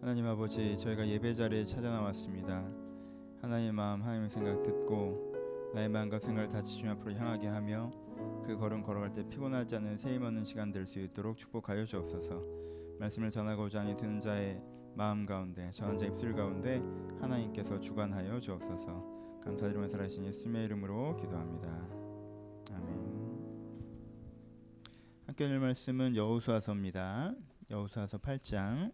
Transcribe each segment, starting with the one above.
하나님 아버지, 저희가 예배 자리에 찾아 나왔습니다. 하나님의 마음, 하나님의 생각 듣고 나의 마음과 생각을 다시 주님 앞으로 향하게 하며 그 걸음 걸어갈 때 피곤하지 않은 새 힘 얻는 시간 될 수 있도록 축복하여 주옵소서. 말씀을 전하고자 하니 듣는 자의 마음 가운데, 전한 자 입술 가운데 하나님께서 주관하여 주옵소서. 감사드리며 살아계신 예수님의 이름으로 기도합니다. 아멘. 함께 읽을 말씀은 여호수아서입니다. 여호수아서 8장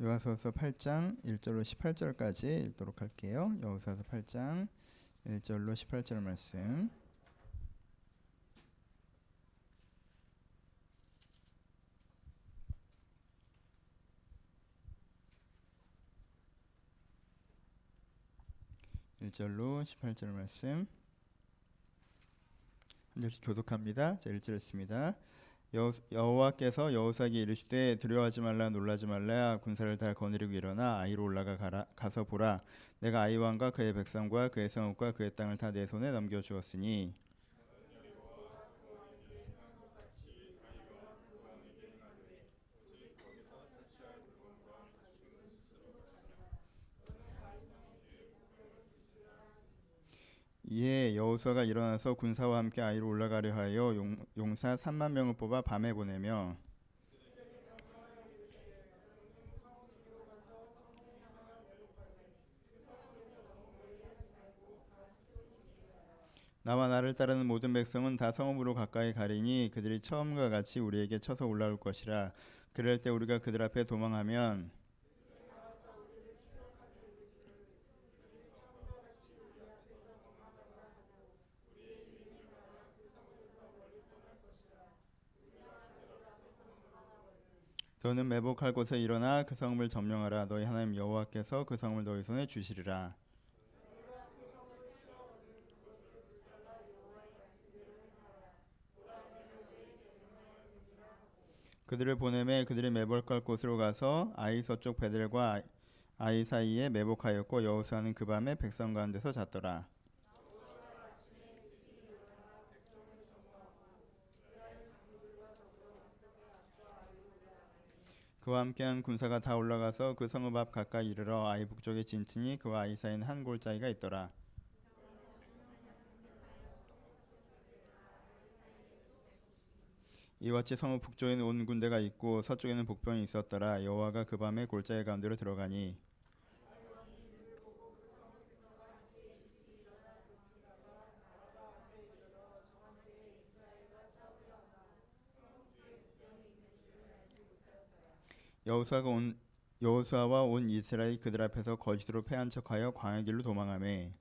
여호수아서 8장 1절로 18절까지 읽도록 할게요. 여호수아서 8장 1절로 18절 말씀. 일 절로 18절 말씀 한 절씩 교독합니다. 자, 1절 했습니다. 여호와께서 여호수아에게 이르시되 두려워하지 말라 놀라지 말라 군사를 다 거느리고 일어나 아이로 올라가 가서 보라 내가 아이 왕과 그의 백성과 그의 성읍과 그의 땅을 다 내 손에 넘겨 주었으니 이에 여호수아가 일어나서 군사와 함께 아이로 올라가려 하여 용사 3만 명을 뽑아 밤에 보내며 나와 나를 따르는 모든 백성은 다 성읍으로 가까이 가리니 그들이 처음과 같이 우리에게 쳐서 올라올 것이라. 그럴 때 우리가 그들 앞에 도망하면 너는 매복할 곳에 일어나 그 성읍을 점령하라. 너희 하나님 여호와께서 그 성읍을 너희 손에 주시리라. 그들을 보내매 그들이 매복할 곳으로 가서 아이 서쪽 베델과 아이 사이에 매복하였고 여호수아는 그 밤에 백성 가운데서 잤더라. 그와 함께한 군사가 다 올라가서 그 성읍 앞 가까이 이르러 아이 북쪽에 진치니 그와 아이 사이엔 한 골짜기가 있더라. 이와 같이 성읍 북쪽에는 온 군대가 있고 서쪽에는 복병이 있었더라. 여호와가 그 밤에 골짜기 가운데로 들어가니 여호수아와 온 이스라엘이 그들 앞에서 거짓으로 패한 척하여 광야 길로 도망하매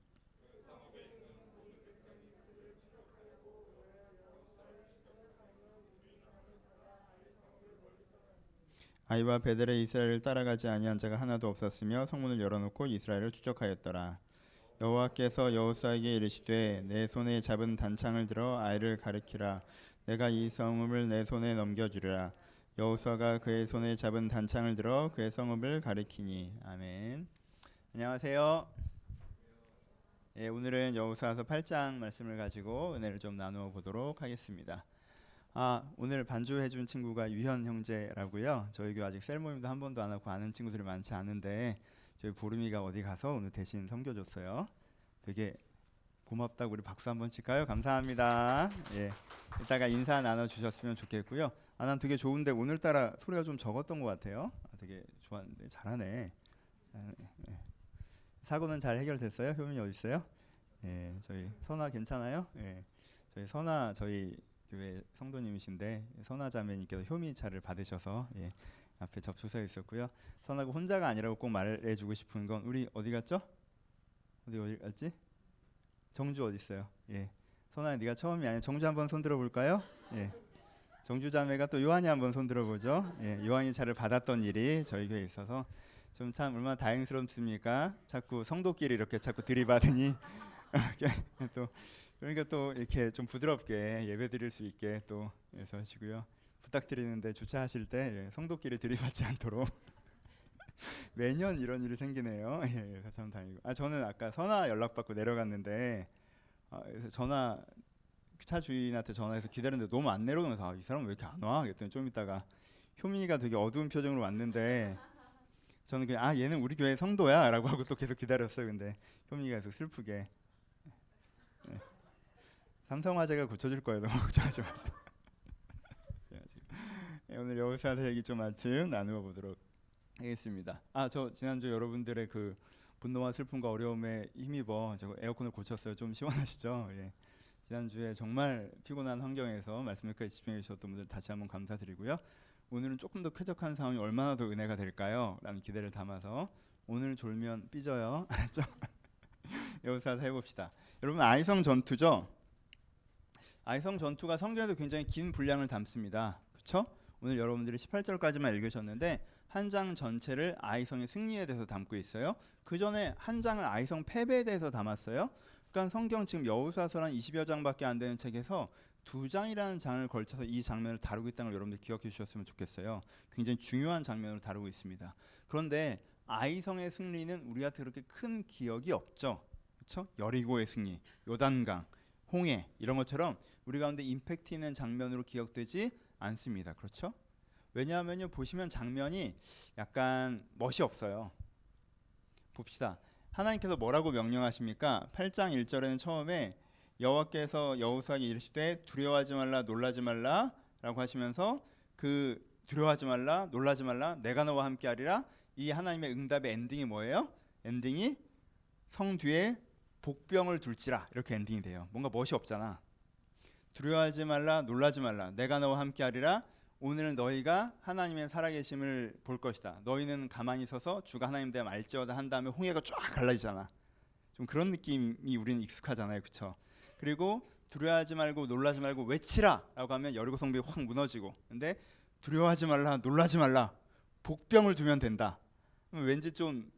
아이와 베델의 이스라엘을 따라가지 아니한 자가 하나도 없었으며 성문을 열어놓고 이스라엘을 추적하였더라. 여호와께서 여호수아에게 이르시되 내 손에 잡은 단창을 들어 아이를 가리키라. 내가 이 성읍을 내 손에 넘겨주리라. 여호수아가 그의 손에 잡은 단창을 들어 그의 성읍을 가리키니. 아멘. 안녕하세요. 예, 오늘은 여호수아서 8장 말씀을 가지고 은혜를 좀 나누어 보도록 하겠습니다. 오늘 반주해준 친구가 유현 형제라고요. 저희 교회 아직 셀 모임도 한 번도 안 하고 아는 친구들이 많지 않은데 저희 보름이가 어디 가서 오늘 대신 섬겨줬어요. 되게 고맙다고 우리 박수 한번 칠까요? 감사합니다. 예, 이따가 인사 나눠주셨으면 좋겠고요. 난 되게 좋은데 오늘따라 소리가 좀 적었던 것 같아요. 되게 좋았는데 잘하네. 예. 사고는 잘 해결됐어요? 효민이 어디 있어요? 예, 저희 선아 괜찮아요? 예, 저희 선아 저희 교회 성도님이신데 선아 자매님께서 효민차를 받으셔서 예, 앞에 접수서에 있었고요. 선아가 혼자가 아니라고 꼭 말해주고 싶은 건 우리 어디 갔죠? 어디 갔지? 정주 어디 있어요? 예, 선아 네가 처음이 아니야. 정주 한번 손 들어볼까요? 예, 정주 자매가 또 요한이 한번 손 들어보죠. 예, 요한이 차를 받았던 일이 저희 교회에 있어서 좀 참 얼마나 다행스럽습니까? 자꾸 성도끼리 이렇게 자꾸 들이받으니 또 그러니까 또 이렇게 좀 부드럽게 예배드릴 수 있게 또 해서 하시고요. 부탁드리는데 주차하실 때 성도끼리 들이받지 않도록 매년 이런 일이 생기네요. 예, 참 다행이고. 저는 아까 선아 연락받고 내려갔는데 그래서 전화 차 주인한테 전화해서 기다렸는데 너무 안 내려오면서 이 사람 왜 이렇게 안 와? 그랬더니 좀 있다가 효민이가 되게 어두운 표정으로 왔는데 저는 그냥 얘는 우리 교회 성도야 라고 하고 또 계속 기다렸어요. 근데 효민이가 계속 슬프게 네. 삼성화재가 고쳐줄 거예요. 너무 걱정하지 마세요. 네, 오늘 여호수아서 얘기 좀 말씀 나누어 보도록 하겠습니다. 저 지난주 여러분들의 그 분노와 슬픔과 어려움에 힘입어 저 에어컨을 고쳤어요. 좀 시원하시죠? 예. 지난주에 정말 피곤한 환경에서 말씀에까지 집중해 주셨던 분들 다시 한번 감사드리고요. 오늘은 조금 더 쾌적한 상황이 얼마나 더 은혜가 될까요? 라는 기대를 담아서 오늘 졸면 삐져요. 알았죠? 여호수아서 해봅시다. 여러분 아이성 전투죠? 아이성 전투가 성경에서 굉장히 긴 분량을 담습니다. 그렇죠? 오늘 여러분들이 18절까지만 읽으셨는데 한 장 전체를 아이성의 승리에 대해서 담고 있어요. 그 전에 한 장을 아이성 패배에 대해서 담았어요. 그러니까 성경 지금 여호수아서란 20여 장밖에 안 되는 책에서 2장이라는 장을 걸쳐서 이 장면을 다루고 있다는 걸 여러분들 기억해 주셨으면 좋겠어요. 굉장히 중요한 장면을 다루고 있습니다. 그런데 아이성의 승리는 우리한테 그렇게 큰 기억이 없죠. 그렇죠? 여리고의 승리, 요단강, 홍해 이런 것처럼 우리 가운데 임팩트 있는 장면으로 기억되지 않습니다. 그렇죠? 왜냐하면요 보시면 장면이 약간 멋이 없어요. 봅시다. 하나님께서 뭐라고 명령하십니까? 8장 1절에는 처음에 여호와께서 여호수아에게 이르시되 두려워하지 말라 놀라지 말라 라고 하시면서 그 두려워하지 말라 놀라지 말라 내가 너와 함께하리라. 이 하나님의 응답의 엔딩이 뭐예요? 엔딩이 성 뒤에 복병을 둘지라 이렇게 엔딩이 돼요. 뭔가 멋이 없잖아. 두려워하지 말라 놀라지 말라 내가 너와 함께하리라. 오늘은 너희가 하나님의 살아계심을 볼 것이다. 너희는 가만히 서서 주가 하나님 대하여 말지어다 한 다음에 홍해가 쫙 갈라지잖아. 좀 그런 느낌이 우리는 익숙하잖아요. 그렇죠? 그리고 두려워하지 말고 놀라지 말고 외치라 라고 하면 여리고 성벽이 확 무너지고, 근데 두려워하지 말라 놀라지 말라 복병을 두면 된다. 왠지 좀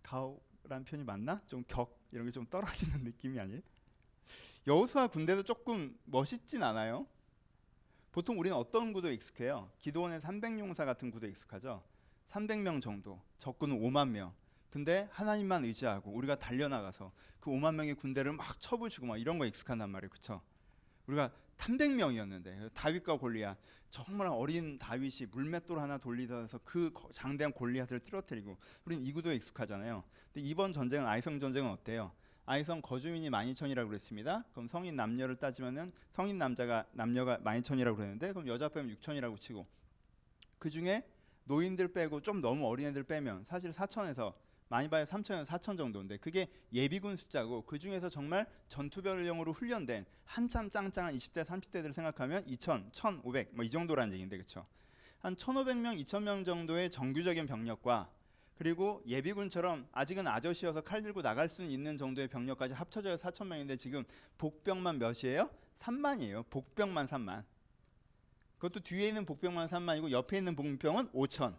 가오라는 표현이 맞나? 좀 격 이런 게 좀 떨어지는 느낌이 아니에요? 여호수아 군대도 조금 멋있진 않아요. 보통 우리는 어떤 구도에 익숙해요? 기도원의 300용사 같은 구도에 익숙하죠. 300명 정도, 적군은 5만 명. 근데 하나님만 의지하고 우리가 달려나가서 그 5만 명의 군대를 막 쳐부수고 막 이런 거 익숙한단 말이에요. 그렇죠? 우리가 300명이었는데 다윗과 골리앗, 정말 어린 다윗이 물맷돌 하나 돌리면서 그 장대한 골리앗을 쓰러뜨리고, 우리는 이 구도에 익숙하잖아요. 근데 이번 전쟁은 아이성 전쟁은 어때요? 아이성 거주민이 12,000이라고 그랬습니다. 그럼 성인 남녀를 따지면은 성인 남녀가 12,000이라고 그랬는데 그럼 여자 빼면 6,000이라고 치고, 그 중에 노인들 빼고 좀 너무 어린 애들 빼면 사실 4,000에서 많이 봐야 3,000에서 4,000 정도인데 그게 예비군 숫자고, 그 중에서 정말 전투병력으로 훈련된 한참 짱짱한 20대 30대들 생각하면 2,000, 1,500 뭐 이 정도라는 얘기인데, 그렇죠? 한 1,500명, 2,000명 정도의 정규적인 병력과 그리고 예비군처럼 아직은 아저씨여서 칼 들고 나갈 수 있는 정도의 병력까지 합쳐져야 4,000명인데 지금 복병만 몇이에요? 3만이에요. 복병만 3만. 그것도 뒤에 있는 복병만 3만이고 옆에 있는 복병은 5,000.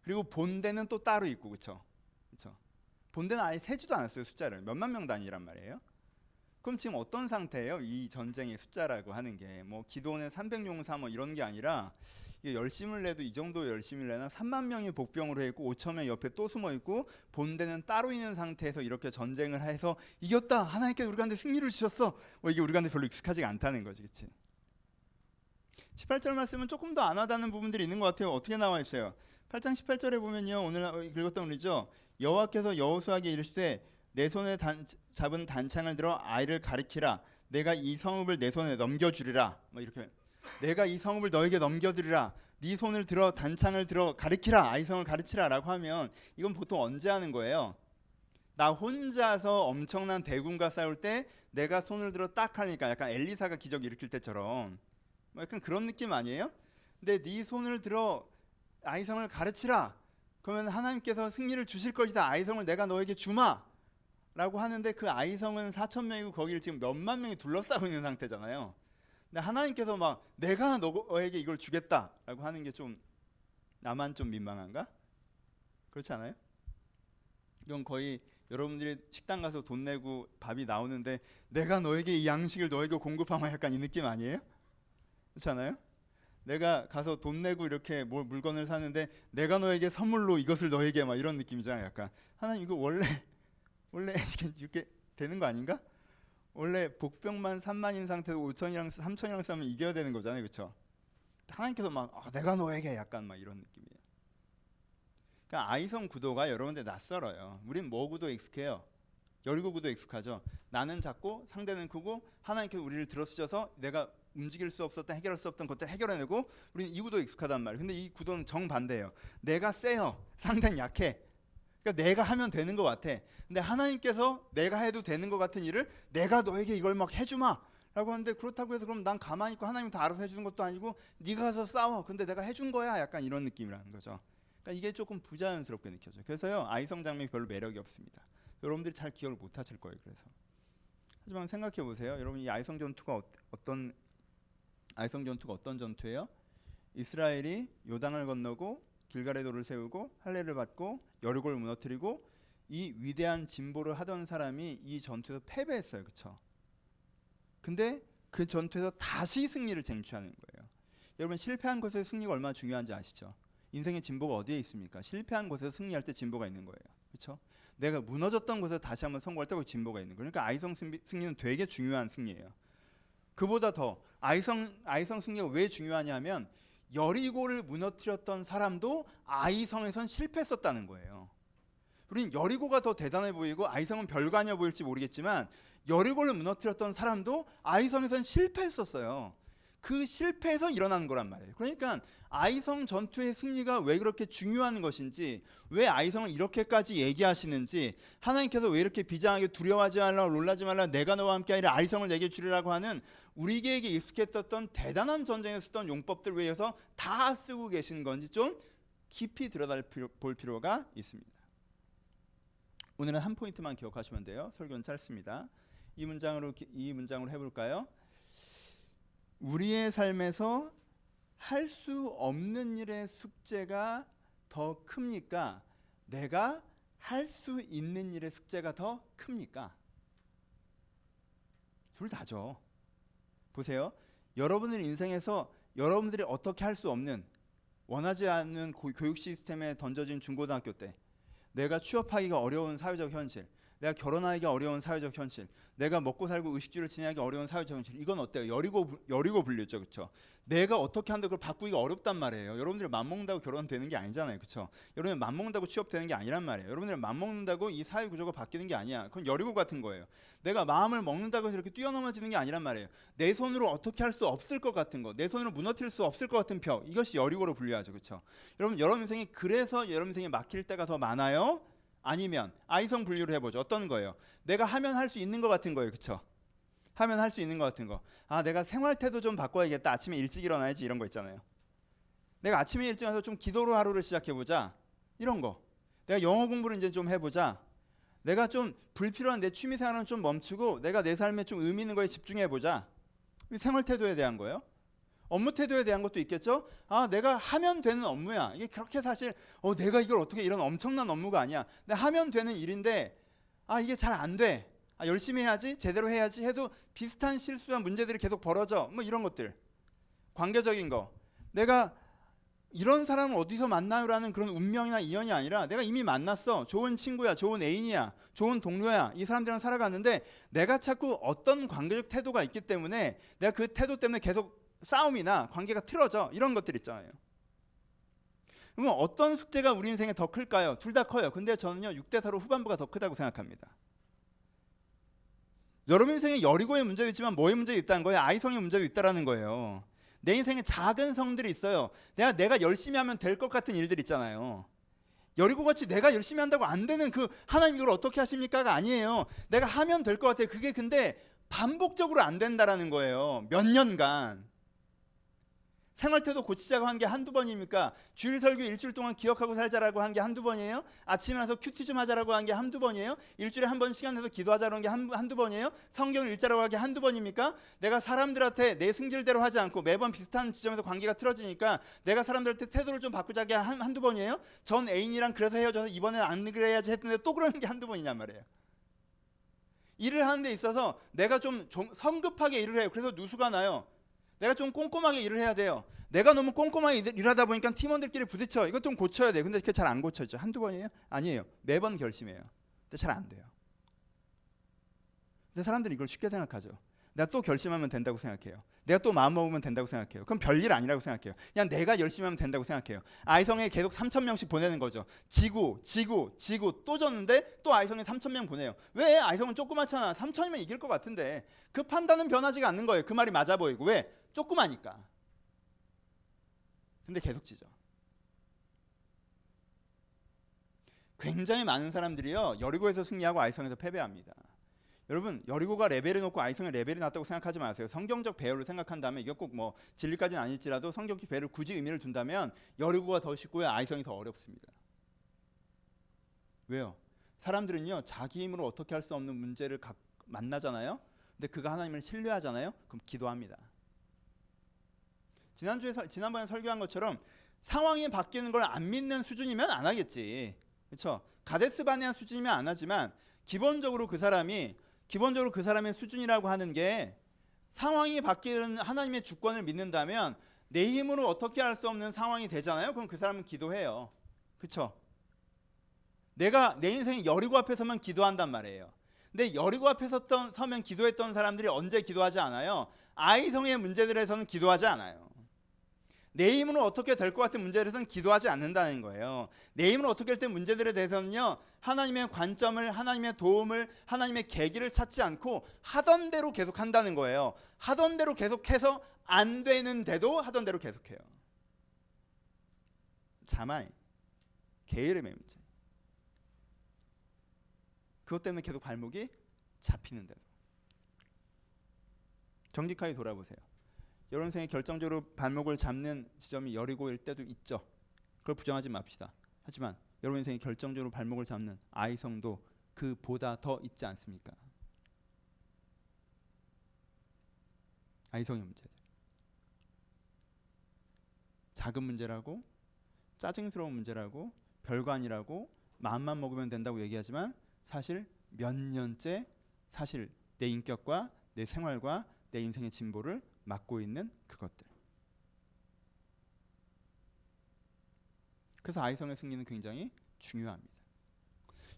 그리고 본대는 또 따로 있고, 그렇죠? 그렇죠? 본대는 아예 세지도 않았어요. 숫자를 몇만 명 단위란 말이에요. 그럼 지금 어떤 상태예요? 이 전쟁의 숫자라고 하는 게 뭐 기도원의 300용사 뭐 이런 게 아니라, 이게 열심을 내도 이 정도 열심을 내나 3만 명이 복병으로 해 있고 5,000명 옆에 또 숨어 있고 본대는 따로 있는 상태에서 이렇게 전쟁을 해서 이겼다, 하나님께서 우리 가운데 승리를 주셨어, 뭐 이게 우리 가운데 별로 익숙하지가 않다는 거지. 그렇지? 18절 말씀은 조금 더 안 와닿는 부분들이 있는 것 같아요. 어떻게 나와 있어요? 8장 18절에 보면요, 오늘 읽었던 우리죠. 여호와께서 여호수아에게 이르시되 내 손에 잡은 단창을 들어 아이를 가리키라. 내가 이 성읍을 내 손에 넘겨주리라. 뭐 이렇게, 내가 이 성읍을 너에게 넘겨드리라. 네 손을 들어 단창을 들어 가리키라. 아이성을 가르치라라고 하면 이건 보통 언제 하는 거예요? 나 혼자서 엄청난 대군과 싸울 때 내가 손을 들어 딱 하니까, 약간 엘리사가 기적 일으킬 때처럼 뭐 약간 그런 느낌 아니에요? 근데 네 손을 들어 아이성을 가르치라. 그러면 하나님께서 승리를 주실 것이다. 아이성을 내가 너에게 주마 라고 하는데, 그 아이성은 4,000명이고 거기를 지금 몇만 명이 둘러싸고 있는 상태잖아요. 근데 하나님께서 막 내가 너에게 이걸 주겠다 라고 하는 게 좀, 나만 좀 민망한가? 그렇지 않아요? 이건 거의 여러분들이 식당 가서 돈 내고 밥이 나오는데 내가 너에게 이 양식을 너에게 공급하마, 약간 이 느낌 아니에요? 그렇지 않아요? 내가 가서 돈 내고 이렇게 물건을 사는데 내가 너에게 선물로 이것을 너에게, 막 이런 느낌이잖아요. 약간 하나님 이거 원래 이렇게 되는 거 아닌가? 원래 복병만 3만인 상태에서 5천이랑 3천이랑 싸우면 이겨야 되는 거잖아요, 그렇죠? 하나님께서 막 내가 너에게 약간 막 이런 느낌이에요. 그러니까 아이성 구도가 여러분들 낯설어요. 우린 뭐 구도 익숙해요? 여리고 구도 익숙하죠. 나는 작고 상대는 크고 하나님께서 우리를 들어쓰셔서 내가 움직일 수 없었던 해결할 수 없던 것들 해결해내고 우리는 이 구도 익숙하단 말이에요. 근데 이 구도는 정반대예요. 내가 세요. 상대는 약해. 그러니까 내가 하면 되는 것 같아. 근데 하나님께서 내가 해도 되는 것 같은 일을 내가 너에게 이걸 막 해주마 라고 하는데, 그렇다고 해서 그럼 난 가만히 있고 하나님이 다 알아서 해주는 것도 아니고 네가 가서 싸워. 근데 내가 해준 거야. 약간 이런 느낌이라는 거죠. 그러니까 이게 조금 부자연스럽게 느껴져요. 그래서요, 아이성 장면이 별로 매력이 없습니다. 여러분들이 잘 기억을 못 하실 거예요. 그래서 하지만 생각해 보세요. 여러분, 이 아이성 전투가 어떤 전투예요? 이스라엘이 요단을 건너고 길갈의 돌을 세우고 할례를 받고 여리고를 무너뜨리고 이 위대한 진보를 하던 사람이 이 전투에서 패배했어요. 그렇죠? 근데 그 전투에서 다시 승리를 쟁취하는 거예요. 여러분, 실패한 것에서 승리가 얼마나 중요한지 아시죠? 인생의 진보가 어디에 있습니까? 실패한 곳에서 승리할 때 진보가 있는 거예요. 그렇죠? 내가 무너졌던 곳에서 다시 한번 성공할 때 그 진보가 있는 거예요. 그러니까 아이성 승리는 되게 중요한 승리예요. 그보다 더 아이성 승리가 왜 중요하냐면 여리고를 무너뜨렸던 사람도 아이성에선 실패했었다는 거예요. 우린 여리고가 더 대단해 보이고 아이성은 별거 아니어 보일지 모르겠지만 여리고를 무너뜨렸던 사람도 아이성에선 실패했었어요. 그 실패에서 일어나는 거란 말이에요. 그러니까 아이성 전투의 승리가 왜 그렇게 중요한 것인지, 왜 아이성을 이렇게까지 얘기하시는지, 하나님께서 왜 이렇게 비장하게 두려워하지 말라, 놀라지 말라, 내가 너와 함께하리라, 아이성을 내게 주리라고 하는 우리에게 익숙했던 대단한 전쟁에 쓰던 용법들 외에서 다 쓰고 계신 건지 좀 깊이 들여다볼 필요가 있습니다. 오늘은 한 포인트만 기억하시면 돼요. 설교는 짧습니다. 이 문장으로 해볼까요? 우리의 삶에서 할 수 없는 일의 숙제가 더 큽니까? 내가 할 수 있는 일의 숙제가 더 큽니까? 둘 다죠. 보세요. 여러분의 인생에서 여러분들이 어떻게 할 수 없는, 원하지 않는 교육 시스템에 던져진 중고등학교 때, 내가 취업하기가 어려운 사회적 현실, 내가 결혼하기가 어려운 사회적 현실, 내가 먹고 살고 의식주를 지내기 어려운 사회적 현실, 이건 어때요? 여리고 불렸죠, 그렇죠? 내가 어떻게 하는데 그걸 바꾸기가 어렵단 말이에요. 여러분들이 맘먹는다고 결혼되는 게 아니잖아요, 그렇죠? 여러분들 맘먹는다고 취업되는 게 아니란 말이에요. 여러분들 맘먹는다고 이 사회 구조가 바뀌는 게 아니야. 그건 여리고 같은 거예요. 내가 마음을 먹는다고 해서 이렇게 뛰어넘어지는 게 아니란 말이에요. 내 손으로 어떻게 할 수 없을 것 같은 거, 내 손으로 무너뜨릴 수 없을 것 같은 벽, 이것이 여리고로 분류하죠, 그렇죠? 여러분 인생이 그래서 여러분 인생이 막힐 때가 더 많아요? 아니면 아이성 분류를 해보죠. 어떤 거예요? 내가 하면 할 수 있는 것 같은 거예요, 그렇죠? 하면 할 수 있는 것 같은 거. 내가 생활 태도 좀 바꿔야겠다. 아침에 일찍 일어나야지, 이런 거 있잖아요. 내가 아침에 일찍 와서 좀 기도로 하루를 시작해보자, 이런 거. 내가 영어 공부를 이제 좀 해보자. 내가 좀 불필요한 내 취미 생활은 좀 멈추고 내가 내 삶에 좀 의미 있는 거에 집중해보자. 생활 태도에 대한 거예요. 업무 태도에 대한 것도 있겠죠. 내가 하면 되는 업무야. 이게 그렇게 사실 내가 이걸 어떻게, 이런 엄청난 업무가 아니야. 근데 하면 되는 일인데 이게 잘 안 돼. 열심히 해야지, 제대로 해야지 해도 비슷한 실수와 문제들이 계속 벌어져. 뭐 이런 것들. 관계적인 거. 내가 이런 사람을 어디서 만나요라는 그런 운명이나 인연이 아니라 내가 이미 만났어. 좋은 친구야, 좋은 애인이야, 좋은 동료야. 이 사람들이랑 살아갔는데 내가 자꾸 어떤 관계적 태도가 있기 때문에 내가 그 태도 때문에 계속 싸움이나 관계가 틀어져. 이런 것들 있잖아요. 그러면 어떤 숙제가 우리 인생에 더 클까요? 둘 다 커요. 근데 저는요, 6대4로 후반부가 더 크다고 생각합니다. 여러분 인생에 여리고의 문제도 있지만 뭐의 문제도 있다는 거예요? 아이성의 문제도 있다는 거예요. 내 인생에 작은 성들이 있어요. 내가 열심히 하면 될 것 같은 일들 있잖아요. 여리고같이 내가 열심히 한다고 안 되는, 그 하나님 이걸 어떻게 하십니까가 아니에요. 내가 하면 될 것 같아요. 그게 근데 반복적으로 안 된다라는 거예요. 몇 년간. 생활태도 고치자고 한 게 한두 번입니까? 주일 설교 일주일 동안 기억하고 살자라고 한 게 한두 번이에요? 아침에 나서 큐티 좀 하자라고 한 게 한두 번이에요? 일주일에 한 번 시간 내서 기도하자라고 한 게 한두 번이에요? 성경을 읽자라고 한 게 한두 번입니까? 내가 사람들한테 내 승질대로 하지 않고 매번 비슷한 지점에서 관계가 틀어지니까 내가 사람들한테 태도를 좀 바꾸자게 한두 번이에요? 전 애인이랑 그래서 헤어져서 이번에는 안 그래야지 했는데 또 그러는 게 한두 번이냔 말이에요. 일을 하는 데 있어서 내가 좀 성급하게 일을 해요. 그래서 누수가 나요. 내가 좀 꼼꼼하게 일을 해야 돼요. 내가 너무 꼼꼼하게 일하다 보니까 팀원들끼리 부딪혀. 이것 좀 고쳐야 돼요. 근데 그게 잘 안 고쳐져. 한두 번이에요? 아니에요. 매번 결심해요. 근데 잘 안 돼요. 근데 사람들이 이걸 쉽게 생각하죠. 내가 또 결심하면 된다고 생각해요. 내가 또 마음 먹으면 된다고 생각해요. 그럼 별일 아니라고 생각해요. 그냥 내가 열심히 하면 된다고 생각해요. 아이성에 계속 3,000명씩 보내는 거죠. 지고 또 졌는데 또 아이성에 3,000명 보내요. 왜? 아이성은 조그맣잖아. 3,000이면 이길 것 같은데. 그 판단은 변하지가 않는 거예요. 그 말이 맞아 보이고. 왜? 조그마니까. 근데 계속 지죠. 굉장히 많은 사람들이요, 여리고에서 승리하고 아이성에서 패배합니다. 여러분, 여리고가 레벨이 높고 아이성의 레벨이 낮다고 생각하지 마세요. 성경적 배열로 생각한다면, 이게 꼭 뭐 진리까지는 아닐지라도 성경적 배열을 굳이 의미를 둔다면 여리고가 더 쉽고요, 아이성이 더 어렵습니다. 왜요? 사람들은요, 자기 힘으로 어떻게 할 수 없는 문제를 만나잖아요. 근데 그가 하나님을 신뢰하잖아요. 그럼 기도합니다. 지난번에 설교한 것처럼 상황이 바뀌는 걸 안 믿는 수준이면 안 하겠지. 그렇죠? 가데스 바네아 수준이면 안 하지만 기본적으로 그 사람의 수준이라고 하는 게 상황이 바뀌는 하나님의 주권을 믿는다면 내 힘으로 어떻게 할 수 없는 상황이 되잖아요. 그럼 그 사람은 기도해요. 그렇죠? 내가 내 인생 여리고 앞에 서면 기도한단 말이에요. 근데 여리고 앞에 서면 기도했던 사람들이 언제 기도하지 않아요? 아이성의 문제들에서는 기도하지 않아요. 내 힘으로 어떻게 될 것 같은 문제들에서는 기도하지 않는다는 거예요. 내 힘으로 어떻게 될 때 문제들에 대해서는요, 하나님의 관점을, 하나님의 도움을, 하나님의 계기를 찾지 않고 하던 대로 계속 한다는 거예요. 하던 대로 계속해서 안 되는데도 하던 대로 계속해요. 자만이, 게으름의 문제. 그것 때문에 계속 발목이 잡히는데도. 정직하게 돌아보세요. 여러분 생에 결정적으로 발목을 잡는 지점이 여리고일 때도 있죠. 그걸 부정하지 맙시다. 하지만 여러분 인생에 결정적으로 발목을 잡는 아이성도 그보다 더 있지 않습니까? 아이성의 문제들. 작은 문제라고, 짜증스러운 문제라고, 별거 아니라고, 마음만 먹으면 된다고 얘기하지만 사실 몇 년째 사실 내 인격과 내 생활과 내 인생의 진보를 막고 있는 그것들. 그래서 아이성의 승리는 굉장히 중요합니다.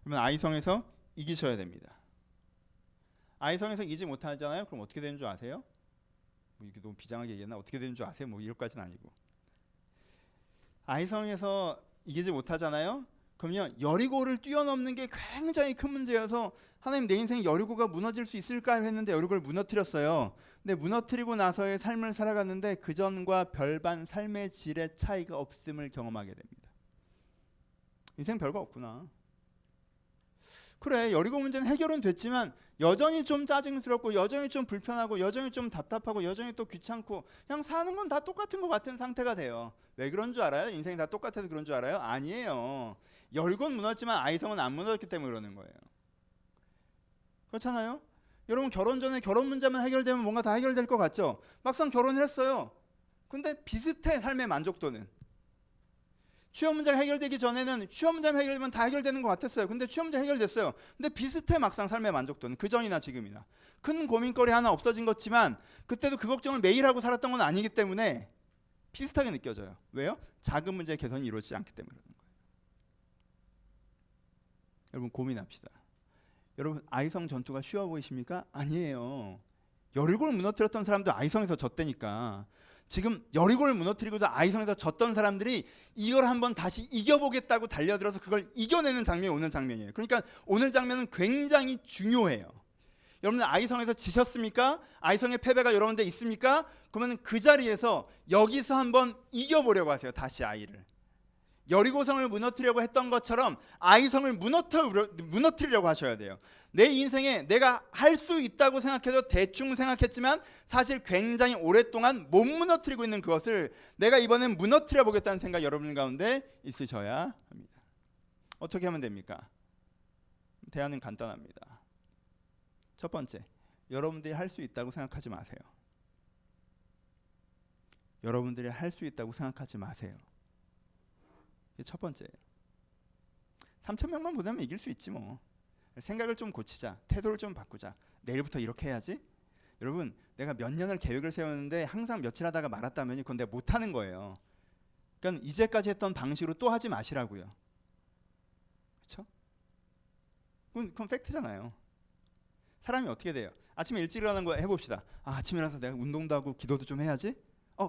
그러면 아이성에서 이기셔야 됩니다. 아이성에서 이기지 못하잖아요. 그럼 어떻게 되는 줄 아세요? 뭐 이게 너무 비장하게 얘기했나? 어떻게 되는 줄 아세요? 뭐 이럴까지는 아니고. 아이성에서 이기지 못하잖아요. 그럼요, 여리고를 뛰어넘는 게 굉장히 큰 문제여서 하나님 내 인생 여리고가 무너질 수 있을까 했는데 여리고를 무너뜨렸어요. 근데 무너뜨리고 나서의 삶을 살아갔는데 그 전과 별반 삶의 질의 차이가 없음을 경험하게 됩니다. 인생 별거 없구나. 그래, 여리고 문제는 해결은 됐지만 여전히 좀 짜증스럽고 여전히 좀 불편하고 여전히 좀 답답하고 여전히 또 귀찮고 그냥 사는 건 다 똑같은 것 같은 상태가 돼요. 왜 그런 줄 알아요? 인생이 다 똑같아서 그런 줄 알아요? 아니에요. 여리고는 무너졌지만 아이성은 안 무너졌기 때문에 그러는 거예요. 그렇잖아요? 여러분 결혼 전에 결혼 문제만 해결되면 뭔가 다 해결될 것 같죠? 막상 결혼을 했어요. 근데 비슷해, 삶의 만족도는. 취업 문제가 해결되기 전에는 취업 문제만 해결되면 다 해결되는 것 같았어요. 근데 취업 문제 해결됐어요. 근데 비슷해, 막상 삶의 만족도는. 그 전이나 지금이나. 큰 고민거리 하나 없어진 것지만 그때도 그 걱정을 매일 하고 살았던 건 아니기 때문에 비슷하게 느껴져요. 왜요? 작은 문제의 개선이 이루어지지 않기 때문에 그러는 거예요. 여러분 고민합시다. 여러분 아이성 전투가 쉬워 보이십니까? 아니에요. 여리고를 무너뜨렸던 사람도 아이성에서 졌다니까. 지금 여리고를 무너뜨리고도 아이성에서 졌던 사람들이 이걸 한번 다시 이겨보겠다고 달려들어서 그걸 이겨내는 장면이 오늘 장면이에요. 그러니까 오늘 장면은 굉장히 중요해요. 여러분들 아이성에서 지셨습니까? 아이성의 패배가 여러분들 있습니까? 그러면 그 자리에서 여기서 한번 이겨보려고 하세요. 다시 아이를. 여리고성을 무너뜨리려고 했던 것처럼 아이성을 무너뜨리려고 하셔야 돼요. 내 인생에 내가 할 수 있다고 생각해도 대충 생각했지만 사실 굉장히 오랫동안 못 무너뜨리고 있는 그것을 내가 이번엔 무너뜨려 보겠다는 생각 여러분 가운데 있으셔야 합니다. 어떻게 하면 됩니까? 대안은 간단합니다. 첫 번째, 여러분들이 할 수 있다고 생각하지 마세요. 여러분들이 할 수 있다고 생각하지 마세요. 이게 첫 번째예요. 3,000명만 보내면 이길 수 있지 뭐. 생각을 좀 고치자. 태도를 좀 바꾸자. 내일부터 이렇게 해야지. 여러분 내가 몇 년을 계획을 세웠는데 항상 며칠 하다가 말았다면 그건 내가 못하는 거예요. 그러니까 이제까지 했던 방식으로 또 하지 마시라고요. 그렇죠? 그건 팩트잖아요. 사람이 어떻게 돼요? 아침에 일찍 일어나는 거 해봅시다. 아침에 일어나서 내가 운동도 하고 기도도 좀 해야지.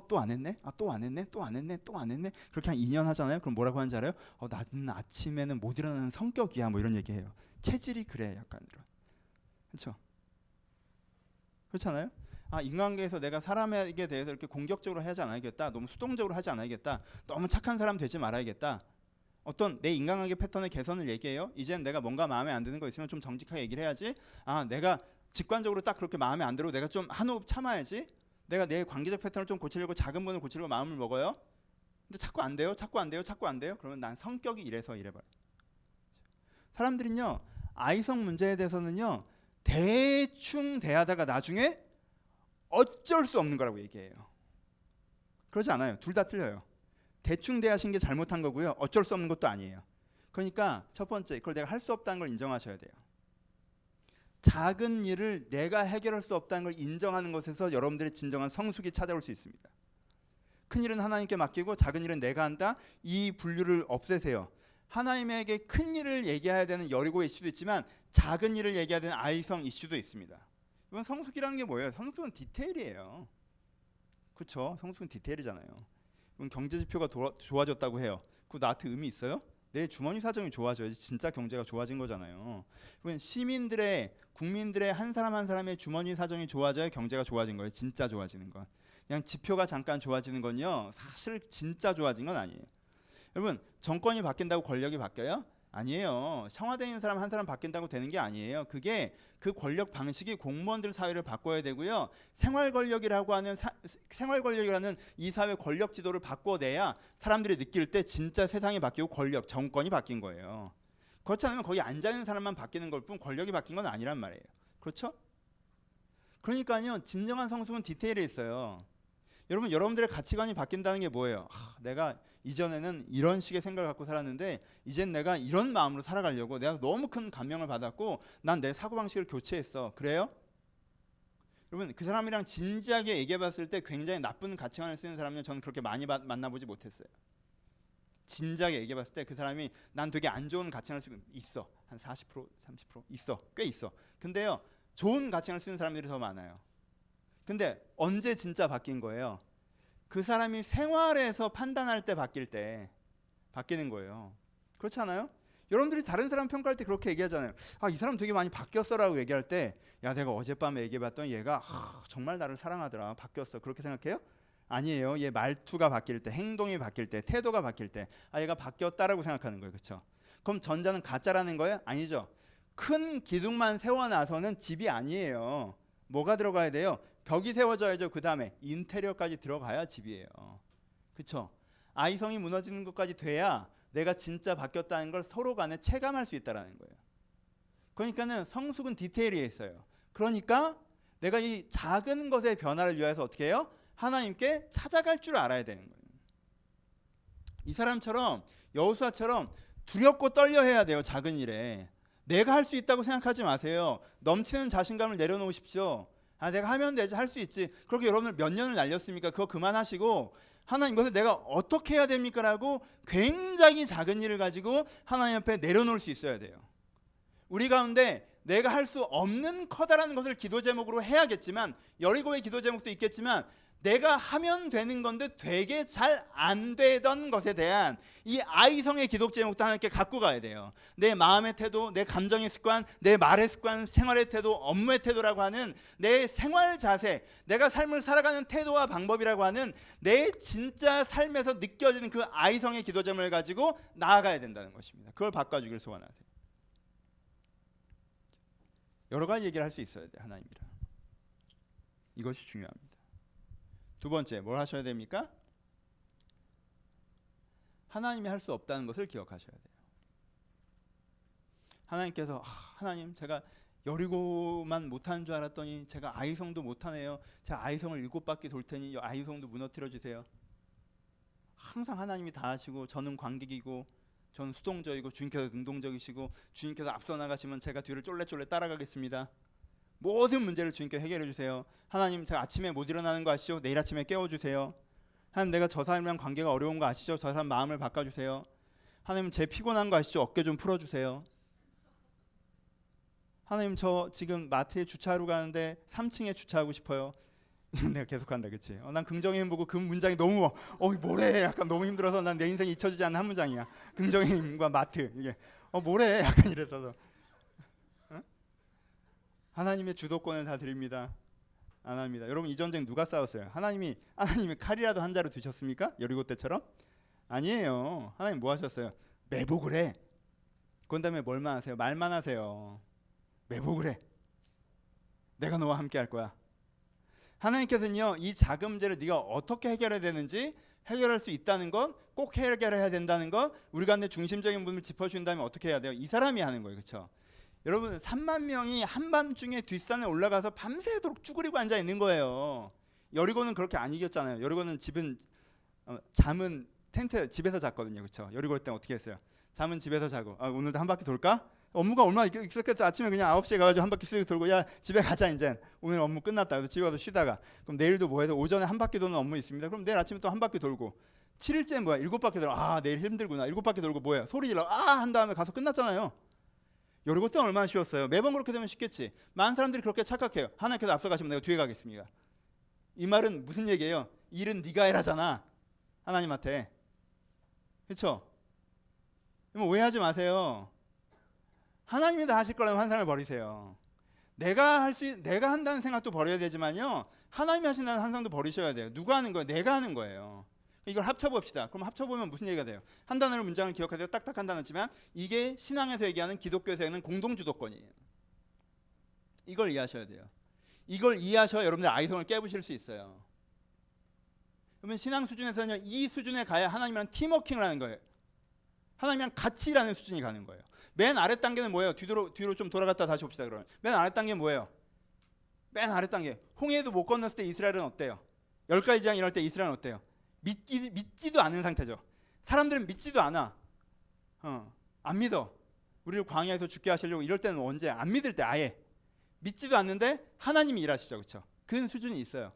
또 안 했네? 또 안 했네? 또 안 했네? 또 안 했네? 그렇게 한 2년 하잖아요. 그럼 뭐라고 하는지 알아요? 나는 아침에는 못 일어나는 성격이야. 뭐 이런 얘기해요. 체질이 그래. 약간 이런. 그렇죠? 그렇잖아요? 인간관계에서 내가 사람에게 대해서 이렇게 공격적으로 하지 않아야겠다. 너무 수동적으로 하지 않아야겠다. 너무 착한 사람 되지 말아야겠다. 어떤 내 인간관계 패턴의 개선을 얘기해요. 이젠 내가 뭔가 마음에 안 드는 거 있으면 좀 정직하게 얘기를 해야지. 내가 직관적으로 딱 그렇게 마음에 안 들고 내가 좀 한 호흡 참아야지. 내가 내 관계적 패턴을 좀 고치려고 작은 분을 고치려고 마음을 먹어요. 근데 자꾸 안 돼요. 자꾸 안 돼요. 자꾸 안 돼요. 그러면 난 성격이 이래서 이래봐요. 사람들은요. 아이성 문제에 대해서는요. 대충 대하다가 나중에 어쩔 수 없는 거라고 얘기해요. 그러지 않아요. 둘 다 틀려요. 대충 대하신 게 잘못한 거고요. 어쩔 수 없는 것도 아니에요. 그러니까 첫 번째, 그걸 내가 할 수 없다는 걸 인정하셔야 돼요. 작은 일을 내가 해결할 수 없다는 걸 인정하는 것에서 여러분들의 진정한 성숙이 찾아올 수 있습니다. 큰 일은 하나님께 맡기고 작은 일은 내가 한다. 이 분류를 없애세요. 하나님에게 큰 일을 얘기해야 되는 여리고의 이슈도 있지만 작은 일을 얘기해야 되는 아이성 이슈도 있습니다. 이건 성숙이라는 게 뭐예요? 성숙은 디테일이에요. 그렇죠? 성숙은 디테일이잖아요. 이건 경제 지표가 좋아졌다고 해요. 그거 나한테 의미 있어요? 내 주머니 사정이 좋아져야지 진짜 경제가 좋아진 거잖아요. 그건 시민들의 국민들의 한 사람 한 사람의 주머니 사정이 좋아져야 경제가 좋아진 거예요. 진짜 좋아지는 건. 그냥 지표가 잠깐 좋아지는 건요. 사실 진짜 좋아진 건 아니에요. 여러분 정권이 바뀐다고 권력이 바뀌어요? 아니에요. 청와대에 있는 사람 한 사람 바뀐다고 되는 게 아니에요. 그게 그 권력 방식이 공무원들 사회를 바꿔야 되고요. 생활 권력이라는 이 사회 권력 지도를 바꿔내야 사람들이 느낄 때 진짜 세상이 바뀌고 권력, 정권이 바뀐 거예요. 그렇지 않으면 거기 앉아 있는 사람만 바뀌는 걸 뿐 권력이 바뀐 건 아니란 말이에요. 그렇죠? 그러니까요. 진정한 성숙은 디테일에 있어요. 여러분들의 가치관이 바뀐다는 게 뭐예요? 내가 이전에는 이런 식의 생각을 갖고 살았는데 이젠 내가 이런 마음으로 살아가려고 내가 너무 큰 감명을 받았고 난 내 사고방식을 교체했어. 그래요? 여러분 그 사람이랑 진지하게 얘기해봤을 때 굉장히 나쁜 가치관을 쓰는 사람은 저는 그렇게 많이 만나보지 못했어요. 진지하게 얘기해봤을 때 그 사람이 난 되게 안 좋은 가치관을 쓰고 있어. 한 40%, 30% 있어. 꽤 있어. 근데요 좋은 가치관을 쓰는 사람들이 더 많아요. 근데 언제 진짜 바뀐 거예요? 그 사람이 생활에서 판단할 때 바뀌는 거예요. 그렇지 않아요? 여러분들이 다른 사람 평가할 때 그렇게 얘기하잖아요. 이 사람 되게 많이 바뀌었어라고 얘기할 때 야 내가 어젯밤에 얘기해봤더니 얘가 정말 나를 사랑하더라. 바뀌었어. 그렇게 생각해요? 아니에요. 얘 말투가 바뀔 때, 행동이 바뀔 때, 태도가 바뀔 때 얘가 바뀌었다라고 생각하는 거예요. 그렇죠? 그럼 전자는 가짜라는 거예요? 아니죠. 큰 기둥만 세워놔서는 집이 아니에요. 뭐가 들어가야 돼요? 벽이 세워져야죠. 그 다음에 인테리어까지 들어가야 집이에요. 그렇죠? 아이성이 무너지는 것까지 돼야 내가 진짜 바뀌었다는 걸 서로 간에 체감할 수 있다는 거예요. 그러니까는 성숙은 디테일에 있어요. 그러니까 내가 이 작은 것의 변화를 위해서 어떻게 해요? 하나님께 찾아갈 줄 알아야 되는 거예요. 이 사람처럼 여호수아처럼 두렵고 떨려 해야 돼요. 작은 일에. 내가 할 수 있다고 생각하지 마세요. 넘치는 자신감을 내려놓으십시오. 내가 하면 되지, 할 수 있지. 그렇게 여러분들 몇 년을 날렸습니까? 그거 그만하시고 하나님 이것을 내가 어떻게 해야 됩니까? 라고 굉장히 작은 일을 가지고 하나님 앞에 내려놓을 수 있어야 돼요. 우리 가운데 내가 할 수 없는 커다란 것을 기도 제목으로 해야겠지만 여리고의 기도 제목도 있겠지만 내가 하면 되는 건데 되게 잘 안 되던 것에 대한 이 아이성의 기도 제목도 하나님께 갖고 가야 돼요. 내 마음의 태도, 내 감정의 습관, 내 말의 습관, 생활의 태도, 업무의 태도라고 하는 내 생활 자세, 내가 삶을 살아가는 태도와 방법이라고 하는 내 진짜 삶에서 느껴지는 그 아이성의 기도 제목을 가지고 나아가야 된다는 것입니다. 그걸 바꿔주기를 소원하세요. 여러 가지 얘기를 할 수 있어야 돼요. 하나님이랑. 이것이 중요합니다. 두 번째 뭘 하셔야 됩니까? 하나님이 할 수 없다는 것을 기억하셔야 돼요. 하나님께서 하나님 제가 여리고만 못하는 줄 알았더니 제가 아이성도 못하네요. 제가 아이성을 7바퀴 돌 테니 아이성도 무너뜨려 주세요. 항상 하나님이 다 하시고 저는 관객이고 저는 수동적이고 주님께서 능동적이시고 주님께서 앞서 나가시면 제가 뒤를 쫄래쫄래 따라가겠습니다. 모든 문제를 주님께 해결해 주세요. 하나님 제가 아침에 못 일어나는 거 아시죠? 내일 아침에 깨워주세요. 하나님 내가 저 사람이랑 관계가 어려운 거 아시죠? 저 사람 마음을 바꿔주세요. 하나님 제 피곤한 거 아시죠? 어깨 좀 풀어주세요. 하나님 저 지금 마트에 주차하러 가는데 3층에 주차하고 싶어요. 내가 계속한다, 그렇지? 난 긍정의 힘 보고 그 문장이 너무 뭐래? 약간 너무 힘들어서 난 내 인생이 잊혀지지 않는 한 문장이야. 긍정의 힘과 마트 이게 뭐래? 약간 이래서 하나님의 주도권을 다 드립니다. 안 합니다. 여러분 이 전쟁 누가 싸웠어요? 하나님이 칼이라도 한 자루 드셨습니까? 여리고 때처럼? 아니에요. 하나님 뭐 하셨어요? 매복을 해. 그런 다음에 뭘만 하세요? 말만 하세요. 매복을 해. 내가 너와 함께 할 거야. 하나님께서는요, 이 자금제를 네가 어떻게 해결해야 되는지, 해결할 수 있다는 건, 꼭 해결해야 된다는 건, 우리가 내 중심적인 부분을 짚어준 다음에 어떻게 해야 돼요? 이 사람이 하는 거예요. 그렇죠? 여러분 3만 명이 한밤중에 뒷산에 올라가서 밤새도록 쭈그리고 앉아 있는 거예요. 여리고는 그렇게 안 이겼잖아요. 여리고는 잠은 텐트 집에서 잤거든요. 그렇죠? 여리고 때 어떻게 했어요? 잠은 집에서 자고 오늘도 한 바퀴 돌까? 업무가 얼마나 익숙했어. 아침에 그냥 9시에 가가지고 한 바퀴 쓱 돌고 야 집에 가자 이제 오늘 업무 끝났다. 그래서 집에 가서 쉬다가 그럼 내일도 뭐 해서 오전에 한 바퀴 도는 업무 있습니다. 그럼 내일 아침에 또 한 바퀴 돌고 7일째 뭐야 7바퀴 돌아. 내일 힘들구나. 7바퀴 돌고 뭐야 소리 질러 한 다음에 가서 끝났잖아요. 여리고 때는 얼마나 쉬웠어요. 매번 그렇게 되면 쉽겠지. 많은 사람들이 그렇게 착각해요. 하나님께서 앞서가시면 내가 뒤에 가겠습니다. 이 말은 무슨 얘기예요? 일은 네가 해라잖아. 하나님한테. 그렇죠? 오해하지 마세요. 하나님이 다 하실 거라면 환상을 버리세요. 내가 한다는 생각도 버려야 되지만요. 하나님이 하신다는 환상도 버리셔야 돼요. 누가 하는 거예요? 내가 하는 거예요. 이걸 합쳐봅시다. 그럼 합쳐보면 무슨 얘기가 돼요? 한 단어로 문장을 기억하세요. 딱딱한 단어지만 이게 신앙에서 얘기하는 기독교에서 얘기하는 공동주도권이에요. 이걸 이해하셔야 돼요. 이걸 이해하셔야 여러분들 아이성을 깨부실 수 있어요. 그러면 신앙 수준에서는 이 수준에 가야 하나님이랑 팀워킹을 하는 거예요. 하나님이랑 같이 일하는 수준이 가는 거예요. 맨 아래 단계는 뭐예요? 뒤로 좀 돌아갔다 다시 봅시다. 그러면 맨 아래 단계는 뭐예요? 맨 아래 단계. 홍해도 못 건넜을 때 이스라엘은 어때요? 10가지 재앙 일어날 때 이스라엘은 어때요? 믿지도 않은 상태죠. 사람들은 믿지도 않아. 안 믿어. 우리를 광야에서 죽게 하시려고 이럴 때는 언제? 안 믿을 때 아예. 믿지도 않는데 하나님이 일하시죠. 그렇죠? 그 수준이 있어요.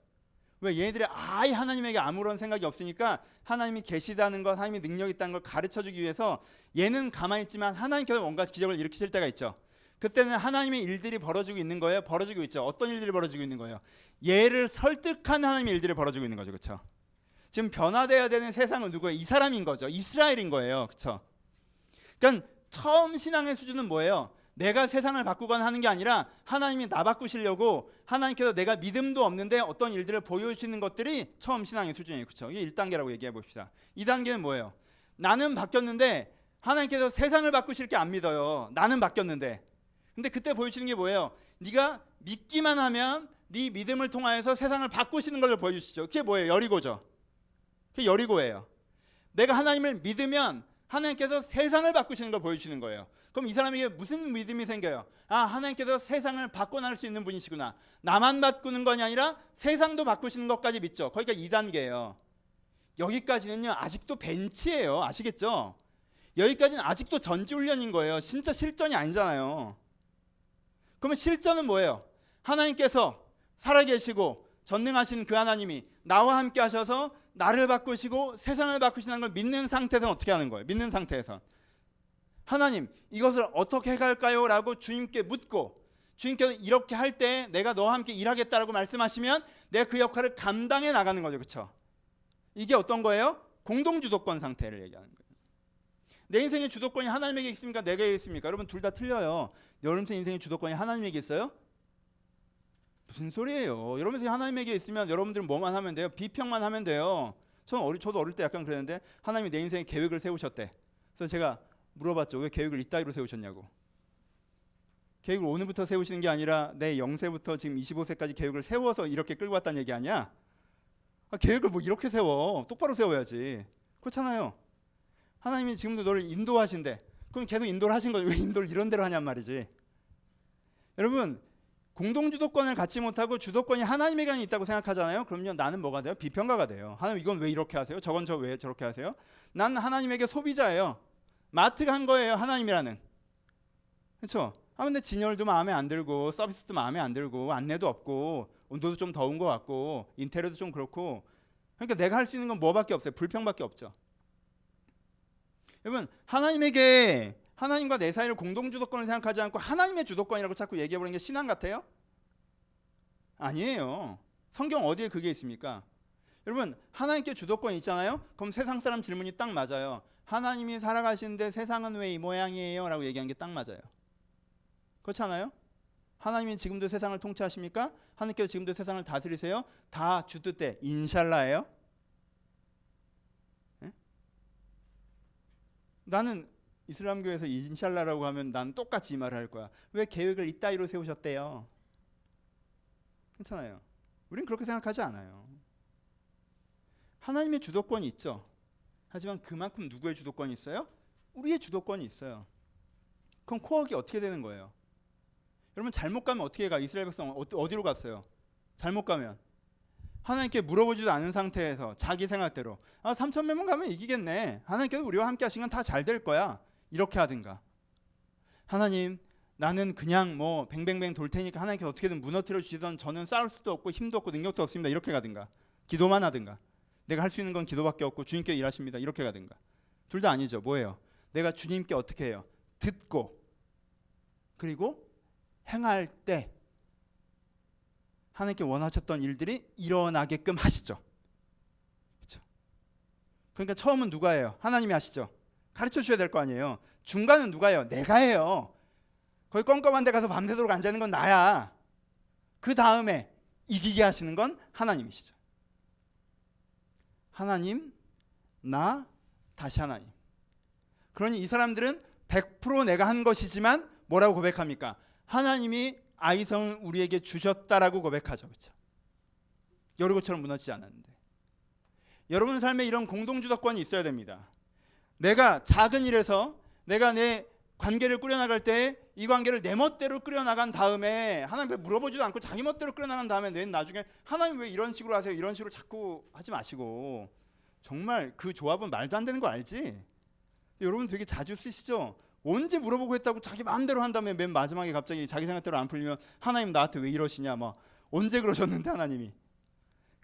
왜? 얘네들이 아예 하나님에게 아무런 생각이 없으니까 하나님이 계시다는 것, 하나님이 능력이 있다는 걸 가르쳐주기 위해서 얘는 가만히 있지만 하나님께서 뭔가 기적을 일으키실 때가 있죠. 그때는 하나님의 일들이 벌어지고 있는 거예요. 벌어지고 있죠. 어떤 일들이 벌어지고 있는 거예요? 얘를 설득한 하나님의 일들이 벌어지고 있는 거죠. 그렇죠? 지금 변화돼야 되는 세상은 누구예요? 이 사람인 거죠. 이스라엘인 거예요. 그렇죠? 그러니까 처음 신앙의 수준은 뭐예요? 내가 세상을 바꾸거나 하는 게 아니라 하나님이 나 바꾸시려고 하나님께서 내가 믿음도 없는데 어떤 일들을 보여주시는 것들이 처음 신앙의 수준이에요. 그렇죠? 이게 1단계라고 얘기해 봅시다. 2단계는 뭐예요? 나는 바뀌었는데 하나님께서 세상을 바꾸실 게 안 믿어요. 나는 바뀌었는데. 근데 그때 보여주시는 게 뭐예요? 네가 믿기만 하면 네 믿음을 통하여서 세상을 바꾸시는 걸 보여주시죠. 그게 뭐예요? 여리고죠. 그게 여리고예요. 내가 하나님을 믿으면 하나님께서 세상을 바꾸시는 걸 보여주시는 거예요. 그럼 이 사람에게 무슨 믿음이 생겨요? 하나님께서 세상을 바꿔나갈 수 있는 분이시구나. 나만 바꾸는 것이 아니라 세상도 바꾸시는 것까지 믿죠. 거기가 2단계예요. 여기까지는요 아직도 벤치예요. 아시겠죠? 여기까지는 아직도 전지훈련인 거예요. 진짜 실전이 아니잖아요. 그러면 실전은 뭐예요? 하나님께서 살아계시고 전능하신 그 하나님이 나와 함께 하셔서 나를 바꾸시고 세상을 바꾸시는 걸 믿는 상태에서는 어떻게 하는 거예요? 믿는 상태에서 하나님 이것을 어떻게 해갈까요? 라고 주님께 묻고 주님께서 이렇게 할 때 내가 너와 함께 일하겠다라고 말씀하시면 내가 그 역할을 감당해 나가는 거죠. 그렇죠? 이게 어떤 거예요? 공동주도권 상태를 얘기하는 거예요. 내 인생의 주도권이 하나님에게 있습니까? 내게 있습니까? 여러분 둘 다 틀려요. 여러분 인생의 주도권이 하나님에게 있어요? 무슨 소리예요? 여러분이 하나님에게 있으면 여러분들은 뭐만 하면 돼요? 비평만 하면 돼요. 저도 어릴 때 약간 그랬는데 하나님이 내 인생에 계획을 세우셨대. 그래서 제가 물어봤죠. 왜 계획을 이따위로 세우셨냐고. 계획을 오늘부터 세우시는 게 아니라 내 영세부터 지금 25세까지 계획을 세워서 이렇게 끌고 왔다는 얘기 아니야? 계획을 뭐 이렇게 세워. 똑바로 세워야지. 그렇잖아요. 하나님이 지금도 너를 인도하신대. 그럼 계속 인도를 하신 거죠. 왜 인도를 이런 대로 하냔 말이지. 여러분 공동주도권을 갖지 못하고 주도권이 하나님에게 있다고 생각하잖아요. 그럼요 나는 뭐가 돼요? 비평가가 돼요. 하나님 이건 왜 이렇게 하세요? 저건 저 왜 저렇게 하세요? 난 하나님에게 소비자예요. 마트가 한 거예요. 하나님이라는. 그렇죠? 근데 진열도 마음에 안 들고 서비스도 마음에 안 들고 안내도 없고 온도도 좀 더운 것 같고 인테리어도 좀 그렇고 그러니까 내가 할 수 있는 건 뭐밖에 없어요? 불평밖에 없죠. 여러분 하나님에게 하나님과 내 사이를 공동 주도권을 생각하지 않고 하나님의 주도권이라고 자꾸 얘기해버리는 게 신앙 같아요? 아니에요. 성경 어디에 그게 있습니까? 여러분 하나님께 주도권이 있잖아요. 그럼 세상 사람 질문이 딱 맞아요. 하나님이 살아가시는데 세상은 왜 이 모양이에요? 라고 얘기한 게 딱 맞아요. 그렇잖아요? 하나님이 지금도 세상을 통치하십니까? 하나님께서 지금도 세상을 다스리세요? 다 주 뜻대 인샬라예요? 예? 나는 이슬람교에서 인샬라라고 하면 난 똑같이 이 말을 할 거야. 왜 계획을 이따위로 세우셨대요? 괜찮아요. 우린 그렇게 생각하지 않아요. 하나님의 주도권이 있죠. 하지만 그만큼 누구의 주도권이 있어요? 우리의 주도권이 있어요. 그럼 코어가 어떻게 되는 거예요? 여러분 잘못 가면 어떻게 가? 이스라엘 백성 어디로 갔어요? 잘못 가면 하나님께 물어보지도 않은 상태에서 자기 생각대로 3,000명만 가면 이기겠네. 하나님께서 우리와 함께 하시면 다 잘 될 거야. 이렇게 하든가. 하나님 나는 그냥 뭐 뱅뱅뱅 돌 테니까 하나님께서 어떻게든 무너뜨려 주시던 저는 싸울 수도 없고 힘도 없고 능력도 없습니다. 이렇게 가든가. 기도만 하든가. 내가 할 수 있는 건 기도밖에 없고 주님께 일하십니다. 이렇게 가든가. 둘 다 아니죠. 뭐예요? 내가 주님께 어떻게 해요? 듣고 그리고 행할 때 하나님께 원하셨던 일들이 일어나게끔 하시죠. 그렇죠? 그러니까 처음은 누가 해요? 하나님이 하시죠. 가르쳐 주셔야 될 거 아니에요. 중간은 누가 해요? 내가 해요. 거기 껌껌한 데 가서 밤새도록 앉아있는 건 나야. 그 다음에 이기게 하시는 건 하나님이시죠. 하나님, 나, 다시 하나님. 그러니 이 사람들은 100% 내가 한 것이지만 뭐라고 고백합니까? 하나님이 아이성을 우리에게 주셨다라고 고백하죠. 그렇죠? 여리고처럼 무너지지 않았는데. 여러분 삶에 이런 공동주도권이 있어야 됩니다. 내가 작은 일에서 내가 내 관계를 꾸려나갈 때 이 관계를 내 멋대로 꾸려나간 다음에 하나님께 물어보지도 않고 자기 멋대로 꾸려나간 다음에 내 나중에 하나님 왜 이런 식으로 하세요? 이런 식으로 자꾸 하지 마시고 정말 그 조합은 말도 안 되는 거 알지? 여러분 되게 자주 쓰시죠? 언제 물어보고 했다고 자기 마음대로 한 다음에 맨 마지막에 갑자기 자기 생각대로 안 풀리면 하나님 나한테 왜 이러시냐 막 언제 그러셨는데 하나님이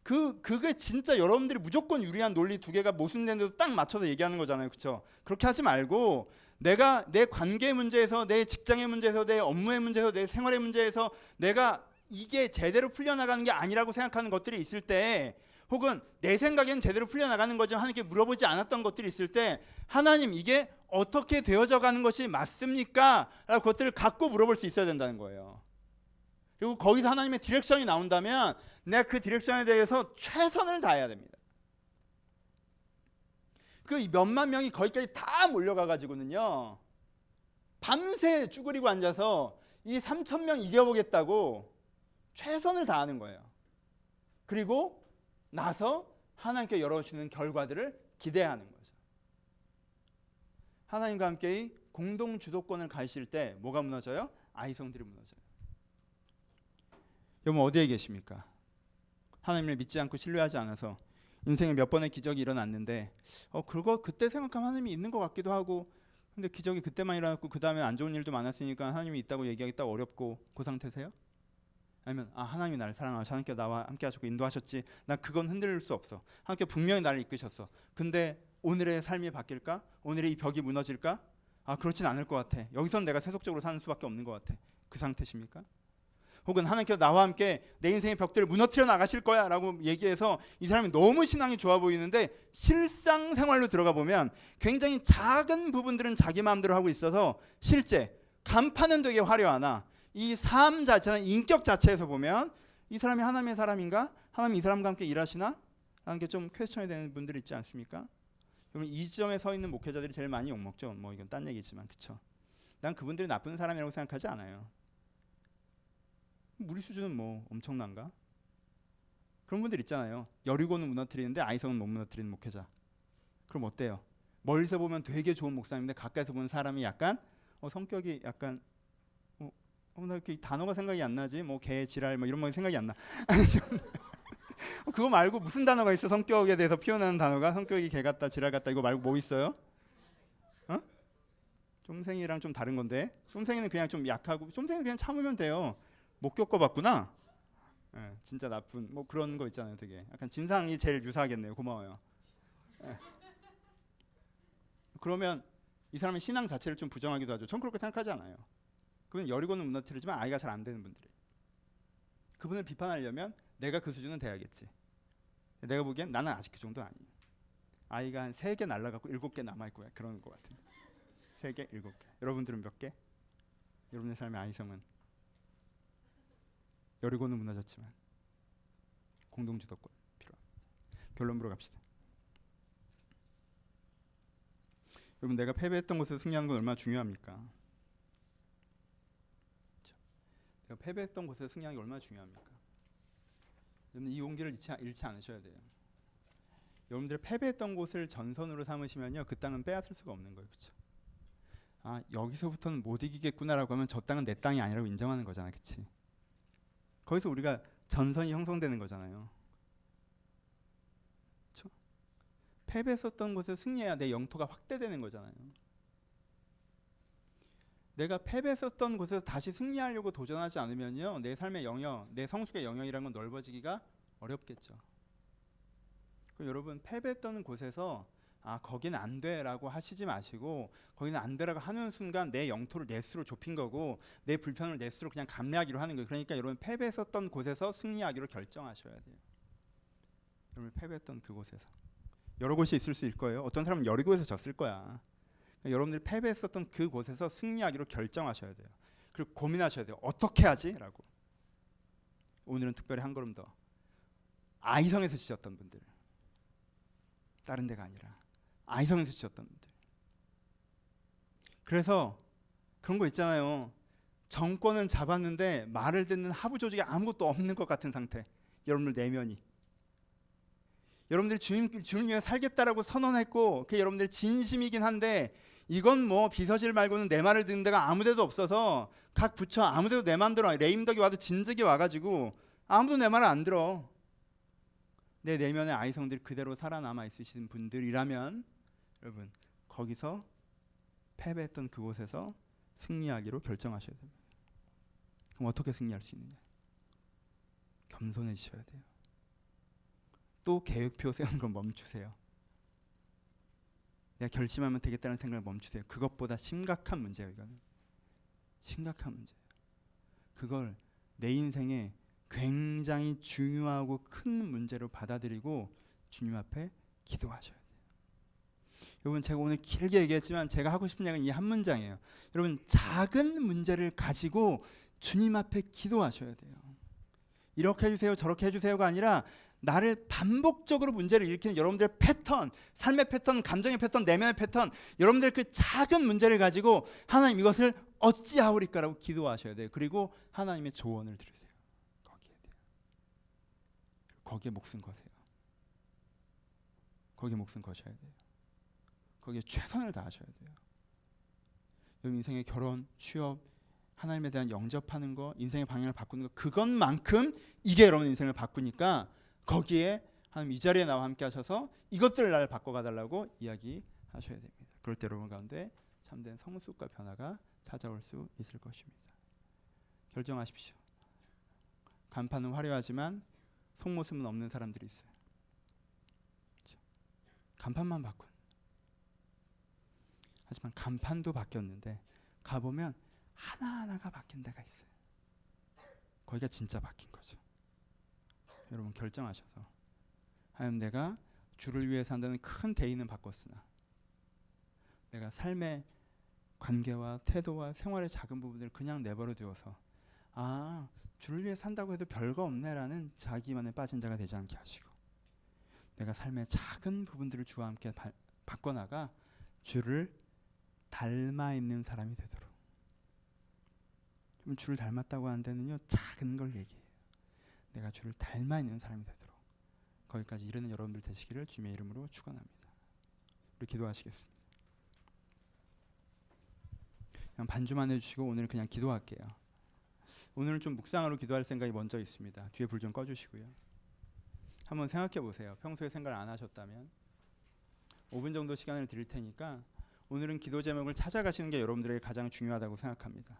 그게 진짜 여러분들이 무조건 유리한 논리 두 개가 모순된데도 딱 맞춰서 얘기하는 거잖아요. 그렇죠? 그렇게 하지 말고 내가 내 관계 문제에서 내 직장의 문제에서 내 업무의 문제에서 내 생활의 문제에서 내가 이게 제대로 풀려나가는 게 아니라고 생각하는 것들이 있을 때 혹은 내 생각엔 제대로 풀려나가는 거지만 하나님께 물어보지 않았던 것들이 있을 때 하나님 이게 어떻게 되어져 가는 것이 맞습니까? 라고 그것들을 갖고 물어볼 수 있어야 된다는 거예요. 그리고 거기서 하나님의 디렉션이 나온다면 내가 그 디렉션에 대해서 최선을 다해야 됩니다. 그 몇만 명이 거기까지 다 몰려가 가지고는요 밤새 쭈그리고 앉아서 이 3,000명 이겨보겠다고 최선을 다하는 거예요. 그리고 나서 하나님께 열어주시는 결과들을 기대하는 거죠. 하나님과 함께 공동 주도권을 가지실 때 뭐가 무너져요? 아이성들이 무너져요. 여러분 어디에 계십니까? 하나님을 믿지 않고 신뢰하지 않아서 인생에 몇 번의 기적이 일어났는데 그거 그때 생각하면 하나님이 있는 것 같기도 하고 근데 기적이 그때만 일어났고 그 다음에 안 좋은 일도 많았으니까 하나님이 있다고 얘기하기 딱 어렵고 그 상태세요? 아니면 하나님이 나를 사랑하셔 하나님께 나와 함께 하셨고 인도하셨지 나 그건 흔들릴 수 없어 하나님께 분명히 나를 이끄셨어 근데 오늘의 삶이 바뀔까? 오늘의 이 벽이 무너질까? 그렇진 않을 것 같아 여기선 내가 세속적으로 사는 수밖에 없는 것 같아 그 상태십니까? 혹은 하나님께서 나와 함께 내 인생의 벽들을 무너뜨려 나가실 거야 라고 얘기해서 이 사람이 너무 신앙이 좋아 보이는데 실상생활로 들어가 보면 굉장히 작은 부분들은 자기 마음대로 하고 있어서 실제 간판은 되게 화려하나 이 삶 자체는 인격 자체에서 보면 이 사람이 하나님의 사람인가? 하나님 이 사람과 함께 일하시나? 라는 게 좀 퀘스천이 되는 분들이 있지 않습니까? 그러면 이 지점에 서 있는 목회자들이 제일 많이 욕먹죠. 뭐 이건 딴 얘기지만 그쵸? 난 그분들이 나쁜 사람이라고 생각하지 않아요. 우리 수준은 뭐 엄청난가? 그런 분들 있잖아요. 여리고는 무너뜨리는데 아이성은 못 무너뜨리는 목회자. 그럼 어때요? 멀리서 보면 되게 좋은 목사님인데 가까이서 보는 사람이 약간 성격이 약간 나 이렇게 단어가 생각이 안 나지? 뭐 개, 지랄 뭐 이런 거 생각이 안 나. 그거 말고 무슨 단어가 있어? 성격에 대해서 표현하는 단어가 성격이 개 같다, 지랄 같다 이거 말고 뭐 있어요? 쫌생이랑 좀 다른 건데 쫌생이는 그냥 좀 약하고 쫌생이는 그냥 참으면 돼요. 못 겪어봤구나. 네, 진짜 나쁜 뭐 그런 거 있잖아요. 되게 약간 진상이 제일 유사하겠네요. 고마워요. 네. 그러면 이 사람의 신앙 자체를 좀 부정하기도 하죠. 전 그렇게 생각하지 않아요. 그분 여리고는 무너뜨리지만 아이가 잘 안 되는 분들이에요. 그분을 비판하려면 내가 그 수준은 돼야겠지. 내가 보기엔 나는 아직 그 정도 아니에요. 아이가 한 3개 날라가고 7개 남아있고 그런 것 같은. 3개, 7개. 여러분들은 몇 개? 여러분의 삶의 아이성은 여리고는 무너졌지만 공동주도권 필요합니다. 결론부로 갑시다. 여러분, 내가 패배했던 곳에서 승리하는 건 얼마나 중요합니까? 그렇죠? 내가 패배했던 곳에서 승리하는 게 얼마나 중요합니까? 여러분, 이 용기를 잃지 않으셔야 돼요. 여러분들이 패배했던 곳을 전선으로 삼으시면요, 그 땅은 빼앗을 수가 없는 거예요. 그렇죠? 아, 여기서부터는 못 이기겠구나라고 하면 저 땅은 내 땅이 아니라고 인정하는 거잖아. 그렇지? 거기서 우리가 전선이 형성되는 거잖아요. 그렇죠? 패배했었던 곳에 승리해야 내 영토가 확대되는 거잖아요. 내가 패배했었던 곳에서 다시 승리하려고 도전하지 않으면요, 내 삶의 영역, 내 성숙의 영역이라는 건 넓어지기가 어렵겠죠. 그럼 여러분, 패배했던 곳에서 아, 거기는 안 돼라고 하시지 마시고, 거기는 안 돼라고 하는 순간 내 영토를 넷으로 좁힌 거고 내 불편을 넷으로 그냥 감내하기로 하는 거예요. 그러니까 여러분, 패배했었던 곳에서 승리하기로 결정하셔야 돼요. 여러분, 패배했던 그곳에서 여러 곳이 있을 수 있을 거예요. 어떤 사람은 여리고에서 졌을 거야. 그러니까 여러분들이 패배했었던 그곳에서 승리하기로 결정하셔야 돼요. 그리고 고민하셔야 돼요. 어떻게 하지? 라고. 오늘은 특별히 한 걸음 더, 아이성에서 지셨던 분들, 다른 데가 아니라 아이성에서 지셨던 분들. 그래서 그런 거 있잖아요. 정권은 잡았는데 말을 듣는 하부 조직이 아무것도 없는 것 같은 상태. 여러분들 내면이. 여러분들이 주님 위해 살겠다라고 선언했고 그게 여러분들의 진심이긴 한데, 이건 뭐 비서실 말고는 내 말을 듣는 데가 아무 데도 없어서 각 부처 아무 데도 내 맘대로, 레임덕이 와도 진즉이 와가지고 아무도 내 말을 안 들어. 내 내면의 아이성들이 그대로 살아남아 있으신 분들이라면 여러분, 거기서 패배했던 그곳에서 승리하기로 결정하셔야 됩니다. 그럼 어떻게 승리할 수 있느냐? 겸손해지셔야 돼요. 또 계획표 세우는 걸 멈추세요. 내가 결심하면 되겠다는 생각을 멈추세요. 그것보다 심각한 문제예요. 이거는 심각한 문제예요. 그걸 내 인생에 굉장히 중요하고 큰 문제로 받아들이고 주님 앞에 기도하셔야 돼요. 여러분, 제가 오늘 길게 얘기했지만 제가 하고 싶은 얘기는 이 한 문장이에요. 여러분, 작은 문제를 가지고 주님 앞에 기도하셔야 돼요. 이렇게 해주세요, 저렇게 해주세요가 아니라 나를 반복적으로 문제를 일으키는 여러분들의 패턴, 삶의 패턴, 감정의 패턴, 내면의 패턴, 여러분들 그 작은 문제를 가지고 하나님, 이것을 어찌하오리까라고 기도하셔야 돼요. 그리고 하나님의 조언을 들으세요. 거기에 대해. 거기에 목숨 거세요. 거기에 목숨 거셔야 돼요. 거기에 최선을 다하셔야 돼요. 여러분, 인생의 결혼, 취업, 하나님에 대한 영접하는 거, 인생의 방향을 바꾸는 거, 그것만큼 이게 여러분 인생을 바꾸니까 거기에 하나님 이 자리에 나와 함께 하셔서 이것들을 나를 바꿔가달라고 이야기하셔야 됩니다. 그럴 때 여러분 가운데 참된 성숙과 변화가 찾아올 수 있을 것입니다. 결정하십시오. 간판은 화려하지만 속모습은 없는 사람들이 있어요. 그렇죠? 간판만 바꾼. 하지만 간판도 바뀌었는데 가보면 하나하나가 바뀐 데가 있어요. 거기가 진짜 바뀐 거죠. 여러분, 결정하셔서 하나님, 내가 주를 위해 산다는 큰 대의는 바꿨으나 내가 삶의 관계와 태도와 생활의 작은 부분들을 그냥 내버려 두어서 아, 주를 위해 산다고 해도 별거 없네라는 자기만에 빠진 자가 되지 않게 하시고, 내가 삶의 작은 부분들을 주와 함께 바꿔나가 주를 닮아 있는 사람이 되도록. 좀 주를 닮았다고 하는 데는요, 작은 걸 얘기해요. 내가 주를 닮아 있는 사람이 되도록 거기까지 이르는 여러분들 되시기를 주님의 이름으로 축원합니다. 우리 기도하시겠습니다. 그냥 반주만 해주시고 오늘 그냥 기도할게요. 오늘은 좀 묵상으로 기도할 생각이 먼저 있습니다. 뒤에 불 좀 꺼주시고요. 한번 생각해 보세요. 평소에 생각을 안 하셨다면 5분 정도 시간을 드릴 테니까 오늘은 기도 제목을 찾아가시는 게 여러분들에게 가장 중요하다고 생각합니다.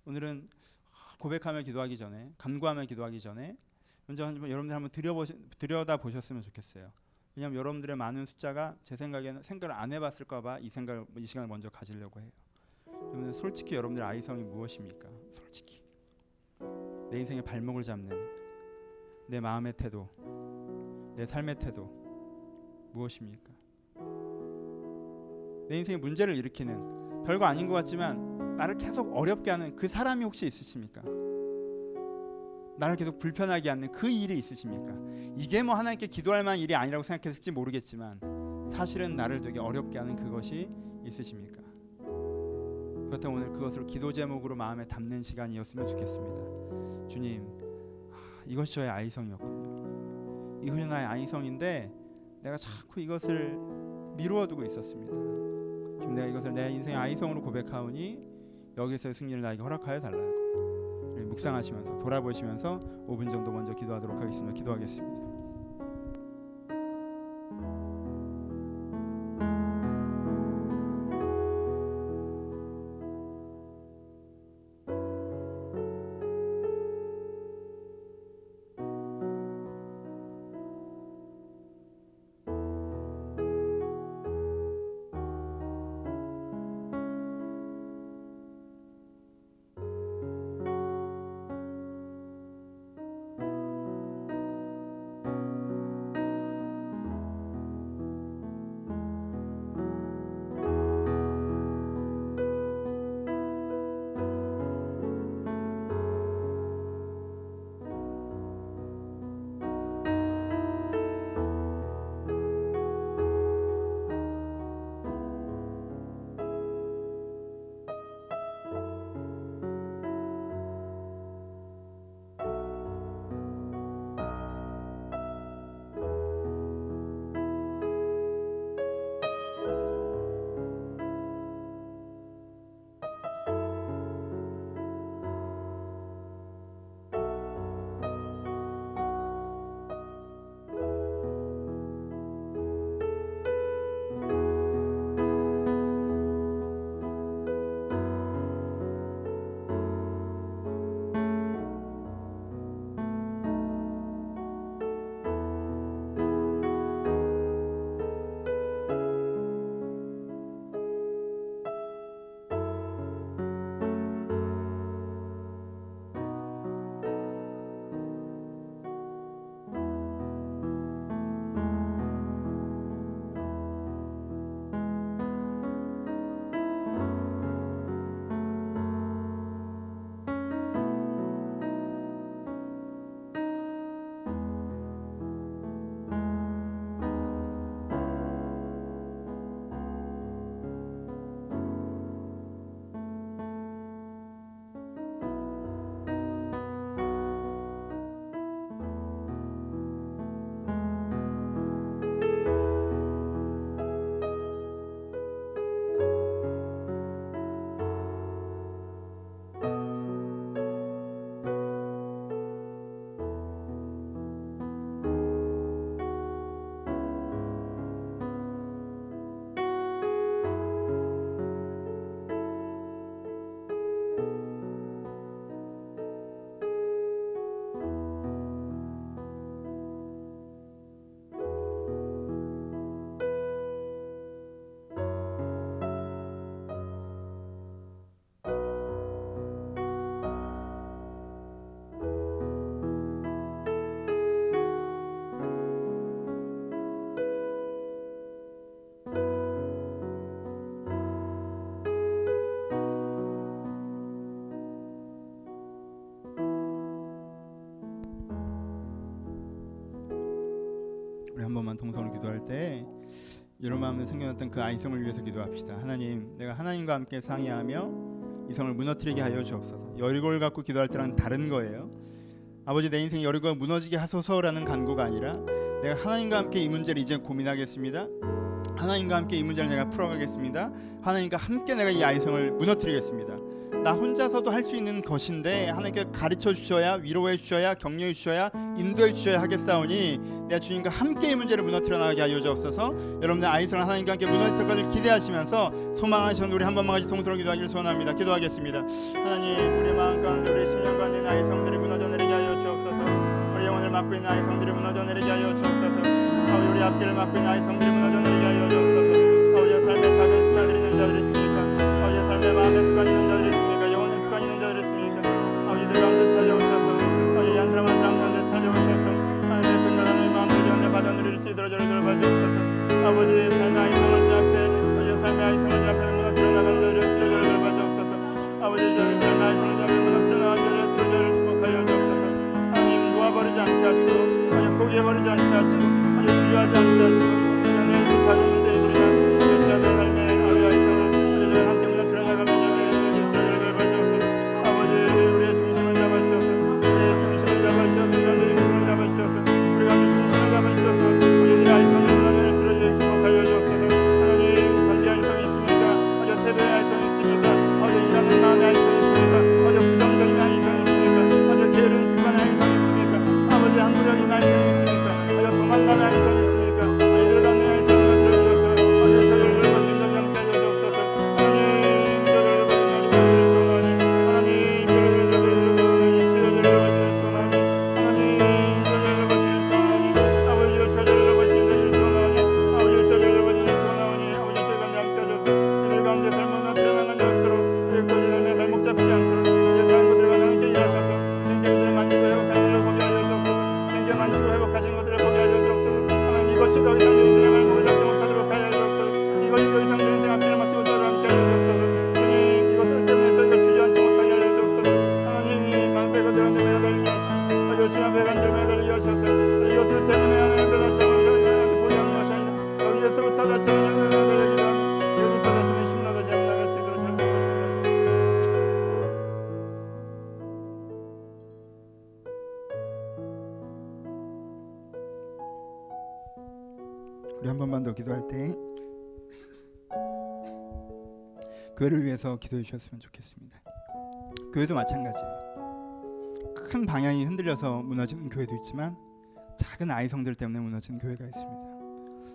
오늘은 고백하며 기도하기 전에, 간구하며 기도하기 전에 먼저 여러분들 한번 들여다 보셨으면 좋겠어요. 왜냐하면 여러분들의 많은 숫자가 제 생각에는 생각을 안 해봤을까봐 이 생각을 이 시간을 먼저 가지려고 해요. 그러면 솔직히 여러분들의 아이성이 무엇입니까? 솔직히 내 인생의 발목을 잡는 내 마음의 태도, 내 삶의 태도 무엇입니까? 내 인생에 문제를 일으키는 별거 아닌 것 같지만 나를 계속 어렵게 하는 그 사람이 혹시 있으십니까? 나를 계속 불편하게 하는 그 일이 있으십니까? 이게 뭐 하나님께 기도할 만한 일이 아니라고 생각했을지 모르겠지만 사실은 나를 되게 어렵게 하는 그것이 있으십니까? 그렇다면 오늘 그것을 기도 제목으로 마음에 담는 시간이었으면 좋겠습니다. 주님, 이것이 저의 아이성이었군요. 이것이 나의 아이성인데 내가 자꾸 이것을 미루어두고 있었습니다. 지금 내가 이것을 내 인생의 아이성으로 고백하오니 여기서의 승리를 나에게 허락하여 달라고 묵상하시면서 돌아보시면서 5분 정도 먼저 기도하도록 하겠습니다. 기도하겠습니다. 우리 한 번만 동성으로 기도할 때 이런 마음으로 생겨났던 그 아이성을 위해서 기도합시다. 하나님, 내가 하나님과 함께 상의하며 이 성을 무너뜨리게 하여 주옵소서. 여리고를 갖고 기도할 때랑 다른 거예요. 아버지, 내 인생 여리고가 무너지게 하소서라는 간구가 아니라 내가 하나님과 함께 이 문제를 이제 고민하겠습니다. 하나님과 함께 이 문제를 내가 풀어가겠습니다. 하나님과 함께 내가 이 아이성을 무너뜨리겠습니다. 나 혼자서도 할 수 있는 것인데 하나님께 가르쳐 주셔야, 위로해 주셔야, 격려해 주셔야, 인도해 주셔야 하겠사오니 내가 주님과 함께 이 문제를 무너뜨려 나가게 하여 주옵소서. 여러분의 아이성을 하나님과 함께 무너뜨릴 것을 기대하시면서 소망하시는 우리 한 번만 같이 동서로 기도하기를 소원합니다. 기도하겠습니다. 하나님, 우리 마음 가운데, 우리 심령 가운데 있는 아이성들이 무너져 내리게 하여 주옵소서. 우리 영혼을 맡고 있는 아이성들이 무너져 내리게 하여 주옵소서. 아버지 우리 앞길을 막고 있는 아이성들이 무너져 내리게 하여 주옵소서. 아버지 삶의 작은 습관들이 있는 자들이 있습니까? 아버지 삶의 마음의 습관이 있는 자들이 있습니까? 영혼의 습관이 있는 자들이 있습니까? 아버지들 가운데 찾아오셔서 아버지 한 사람 한 사람 가운데 찾아오셔서 하나님의 생각하는 마음을 연애 받아 누릴 수 있도록 저를 돌봐 주옵소서. 아버지 삶의 아이성을 제압해 아버지 삶의 아이성을 제압해 무너뜨려 나가는 자들의 수를 저를 돌봐 주옵소서. 아버지 저희 삶의 아이성을 제압해 무너뜨려 나가는 자들의 수를 저를 축복하여 주옵소서. 하나님 놓아버리지 않게 하시고 아버지 포기해버리지 않게 하시고 아버지 주저하지 않게 하시고 연애의 그 작은 문제들이나 아버지 주 앞에 삶의 아버지 아이성을 아버지 저희 함께 무너뜨려 나가는 자들의 수를 저를 돌봐 주옵소서. 아버지 우리의 중심을 잡아주셔서 우리의 중심을 잡아주셔서 우리의 중심을 잡아주셔서 우리 가운데 중심을 잡아주셔서 우리의 아이성을 무너뜨릴 수를 축복하여 주옵소서. 하나님 관계 아이성이 있습니까? 아버지 태도의 아이성이 있습니까? 아버지 일하는 마음의 아이성이 있습니까? 아버지 부정적인 아이성이 있습니까? 아버지 게으른 습관의 아이성이 있습니까? 아버지 항구적인 아이성이 있습니까? 아버지 도망가는 아이성이 있습니까? 아이들 갖는 아이성을 무너뜨려 주셔서 아버지 저를 넓어주신 자 함께 하여 주옵소서. 하나님 저를 넓어주신 자 소원하니 하나님 저를 넓어주신 저를 넓어주신 소원하니 하나님 저를 넓어주신 소원하니 아버지 저를 넓어주신 저를 소원하니 아버지 저를 넓어주신 소원하니 아버지 저를 가운데 함께 하셔서 이들 가운데 삶을 무너뜨려 나가지 않도록 거짓 삶에 발목 잡히지 않도록 작은 것들과 함께 일하셔서 주님께 그들을 만지고 회복하는 일을 보게 하여 주옵소서. 주님께 만지고 회복하신 것들을 보게 하여 주옵소서. 하나님 이것이 더 이상 내 인생의 발목을 잡지 못하도록 하여 주옵소서. 이것이 더 이상 내 인생 앞길을 막지 못하도록 함께 하여 주옵소서. 주님 이것들 때문에 저희가 주저앉지 못하게 하여 주옵소서. 하나님 배가들한테 매달리게 하시고 주님 앞에 간절 매달리게 하셔서 이것들 때문에 하나님 앞에 다시 한번 포기하는 것이 아니라 여기에서부터 다시 한번 매달리기도 하며 여기서부터 다시 한번 힘을 얻어 나갈 수 있도록 잘 먹겠습니다. 우리 한 번만 더 기도할 때 교회를 위해서 기도해 주셨으면 좋겠습니다. 교회도 마찬가지예요. 큰 방향이 흔들려서 무너지는 교회도 있지만 작은 아이성들 때문에 무너지는 교회가 있습니다.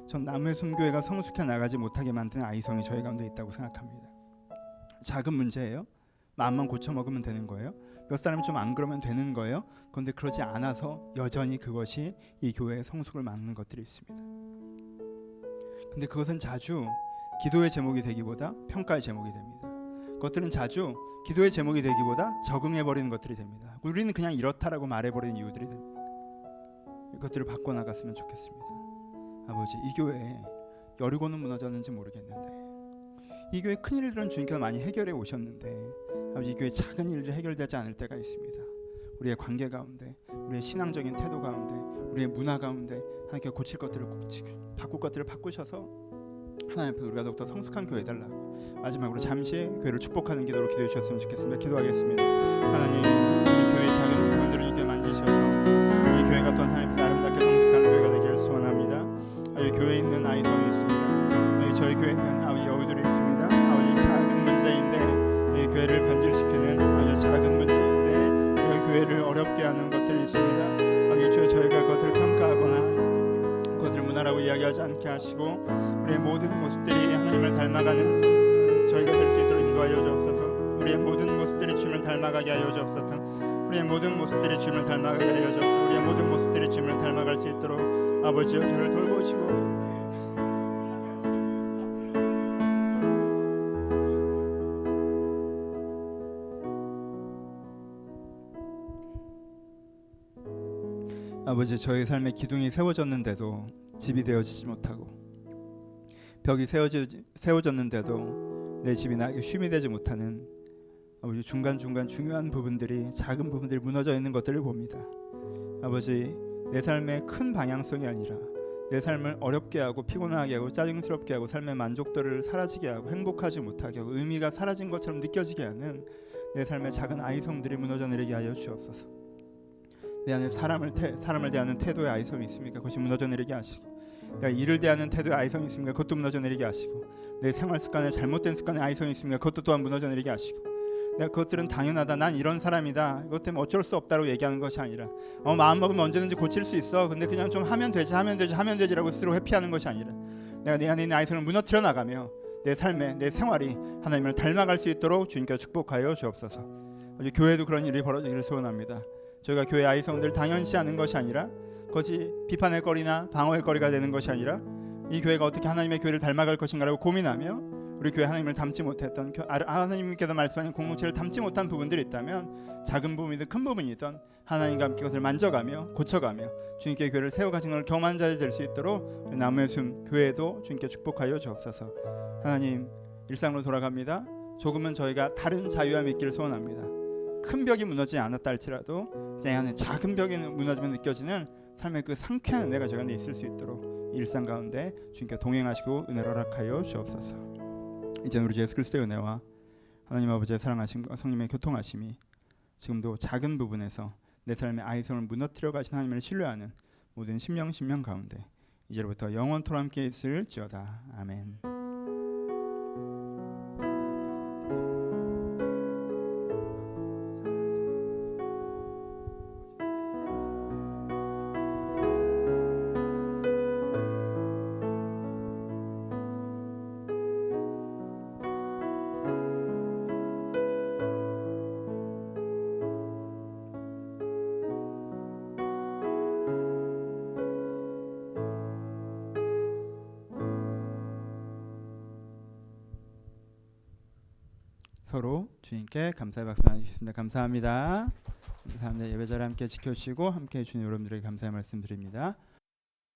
전 나무의 순교회가 성숙해 나가지 못하게 만든 아이성이 저희 가운데 있다고 생각합니다. 작은 문제예요. 마음만 고쳐 먹으면 되는 거예요. 몇 사람이 좀 안 그러면 되는 거예요. 그런데 그러지 않아서 여전히 그것이 이 교회의 성숙을 막는 것들이 있습니다. 근데 그것은 자주 기도의 제목이 되기보다 평가의 제목이 됩니다. 그것들은 자주 기도의 제목이 되기보다 적응해버리는 것들이 됩니다. 우리는 그냥 이렇다라고 말해버리는 이유들이 됩니다. 이것들을 바꿔나갔으면 좋겠습니다. 아버지 이 교회에 여리고는 무너졌는지 모르겠는데 이 교회 큰 일들은 주님께서 많이 해결해 오셨는데 아버지 이 교회 작은 일들이 해결되지 않을 때가 있습니다. 우리의 관계 가운데 우리의 신앙적인 태도 가운데 우리의 문화 가운데 하나님께 고칠 것들을 고치고 바꿀 것들을 바꾸셔서 하나님 앞에 우리가 더욱더 성숙한 교회 해달라고 마지막으로 잠시 교회를 축복하는 기도로 기도해 주셨으면 좋겠습니다. 기도하겠습니다. 하나님 이 교회의 작은 부분들을 이제 만지셔서 이 교회가 또 하나님 앞에 아름답게 성숙한 교회가 되기를 소원합니다. 이 교회에 있는 아이성이 있습니다. 저희 교회에 있는 아버지 여우들이 있습니다. 아버지 작은 문제인데 이 교회를 변질시키는 아주 작은 문제인데 이 교회를 어렵게 하는 것들이 있습니다. 아버지 저희가 그것을 평가하거나 그것을 문화라고 이야기하지 않게 하시고 우리의 모든 모습들이 하나님을 닮아가는 저희가 될 수 있도록 인도하여 주옵소서. 우리의 모든 모습들이 주님을 닮아가게 하여 주옵소서. 우리의 모든 모습들이 주님을 닮아가게 하여 주옵소서. 우리의 모든 모습들이 주님을 닮아갈 수 있도록 아버지여 저를 돌보시고 아버지 저희 삶에 기둥이 세워졌는데도 집이 되어지지 못하고 벽이 세워졌는데도 내 집이 나에게 쉼이 되지 못하는 아버지 중간중간 중요한 부분들이 작은 부분들이 무너져 있는 것들을 봅니다. 아버지 내 삶의 큰 방향성이 아니라 내 삶을 어렵게 하고 피곤하게 하고 짜증스럽게 하고 삶의 만족도를 사라지게 하고 행복하지 못하게 하고 의미가 사라진 것처럼 느껴지게 하는 내 삶의 작은 아이성들이 무너져 내리게 하여 주옵소서. 내 안에 사람을 대하는 태도의 아이성이 있습니까? 그것이 무너져 내리게 하시고 내가 일을 대하는 태도의 아이성이 있습니까? 그것도 무너져 내리게 하시고 내 생활 습관에 잘못된 습관의 아이성이 있습니까? 그것도 또한 무너져 내리게 하시고 내가 그것들은 당연하다 난 이런 사람이다 이것 때문에 어쩔 수 없다고 얘기하는 것이 아니라 마음먹으면 언제든지 고칠 수 있어 근데 그냥 좀 하면 되지라고 스스로 회피하는 것이 아니라 내가 내 안에 있는 아이성을 무너뜨려 나가며 내 삶에 내 생활이 하나님을 닮아갈 수 있도록 주님께서 축복하여 주옵소서. 교회도 그런 일이 벌어지기를 소원합니다. 저희가 교회 아이성들 당연시하는 것이 아니라 그것이 비판의 거리나 방어의 거리가 되는 것이 아니라 이 교회가 어떻게 하나님의 교회를 닮아갈 것인가라고 고민하며 우리 교회 하나님을 닮지 못했던 하나님께서 말씀하신 공동체를 닮지 못한 부분들이 있다면 작은 부분이든 큰 부분이든 하나님과 함께 그것을 만져가며 고쳐가며 주님께 교회를 세워가시는 걸 경험하는 자들이 될 수 있도록 나무의 숨 교회도 주님께 축복하여 주옵소서. 하나님 일상으로 돌아갑니다. 조금은 저희가 다른 자유와 믿기를 소원합니다. 큰 벽이 무너지지 않았다 할지라도 내 안에 작은 벽이 무너지면 느껴지는 삶의 그 상쾌한 은혜가 저희 안에 있을 수 있도록 일상 가운데 주님께 동행하시고 은혜를 허락하여 주옵소서. 이제 우리 주 예수 그리스도의 은혜와 하나님 아버지의 사랑하심과 성령의 교통하심이 지금도 작은 부분에서 내 삶의 아이성을 무너뜨려 가신 하나님을 신뢰하는 모든 심령 가운데 이제로부터 영원토록 함께 있을지어다. 아멘. 서로 주님께 감사의 박수 나누겠습니다. 감사합니다. 감사합니다. 예배자를 함께 지켜주시고 함께 해주신 여러분들에게 감사의 말씀드립니다.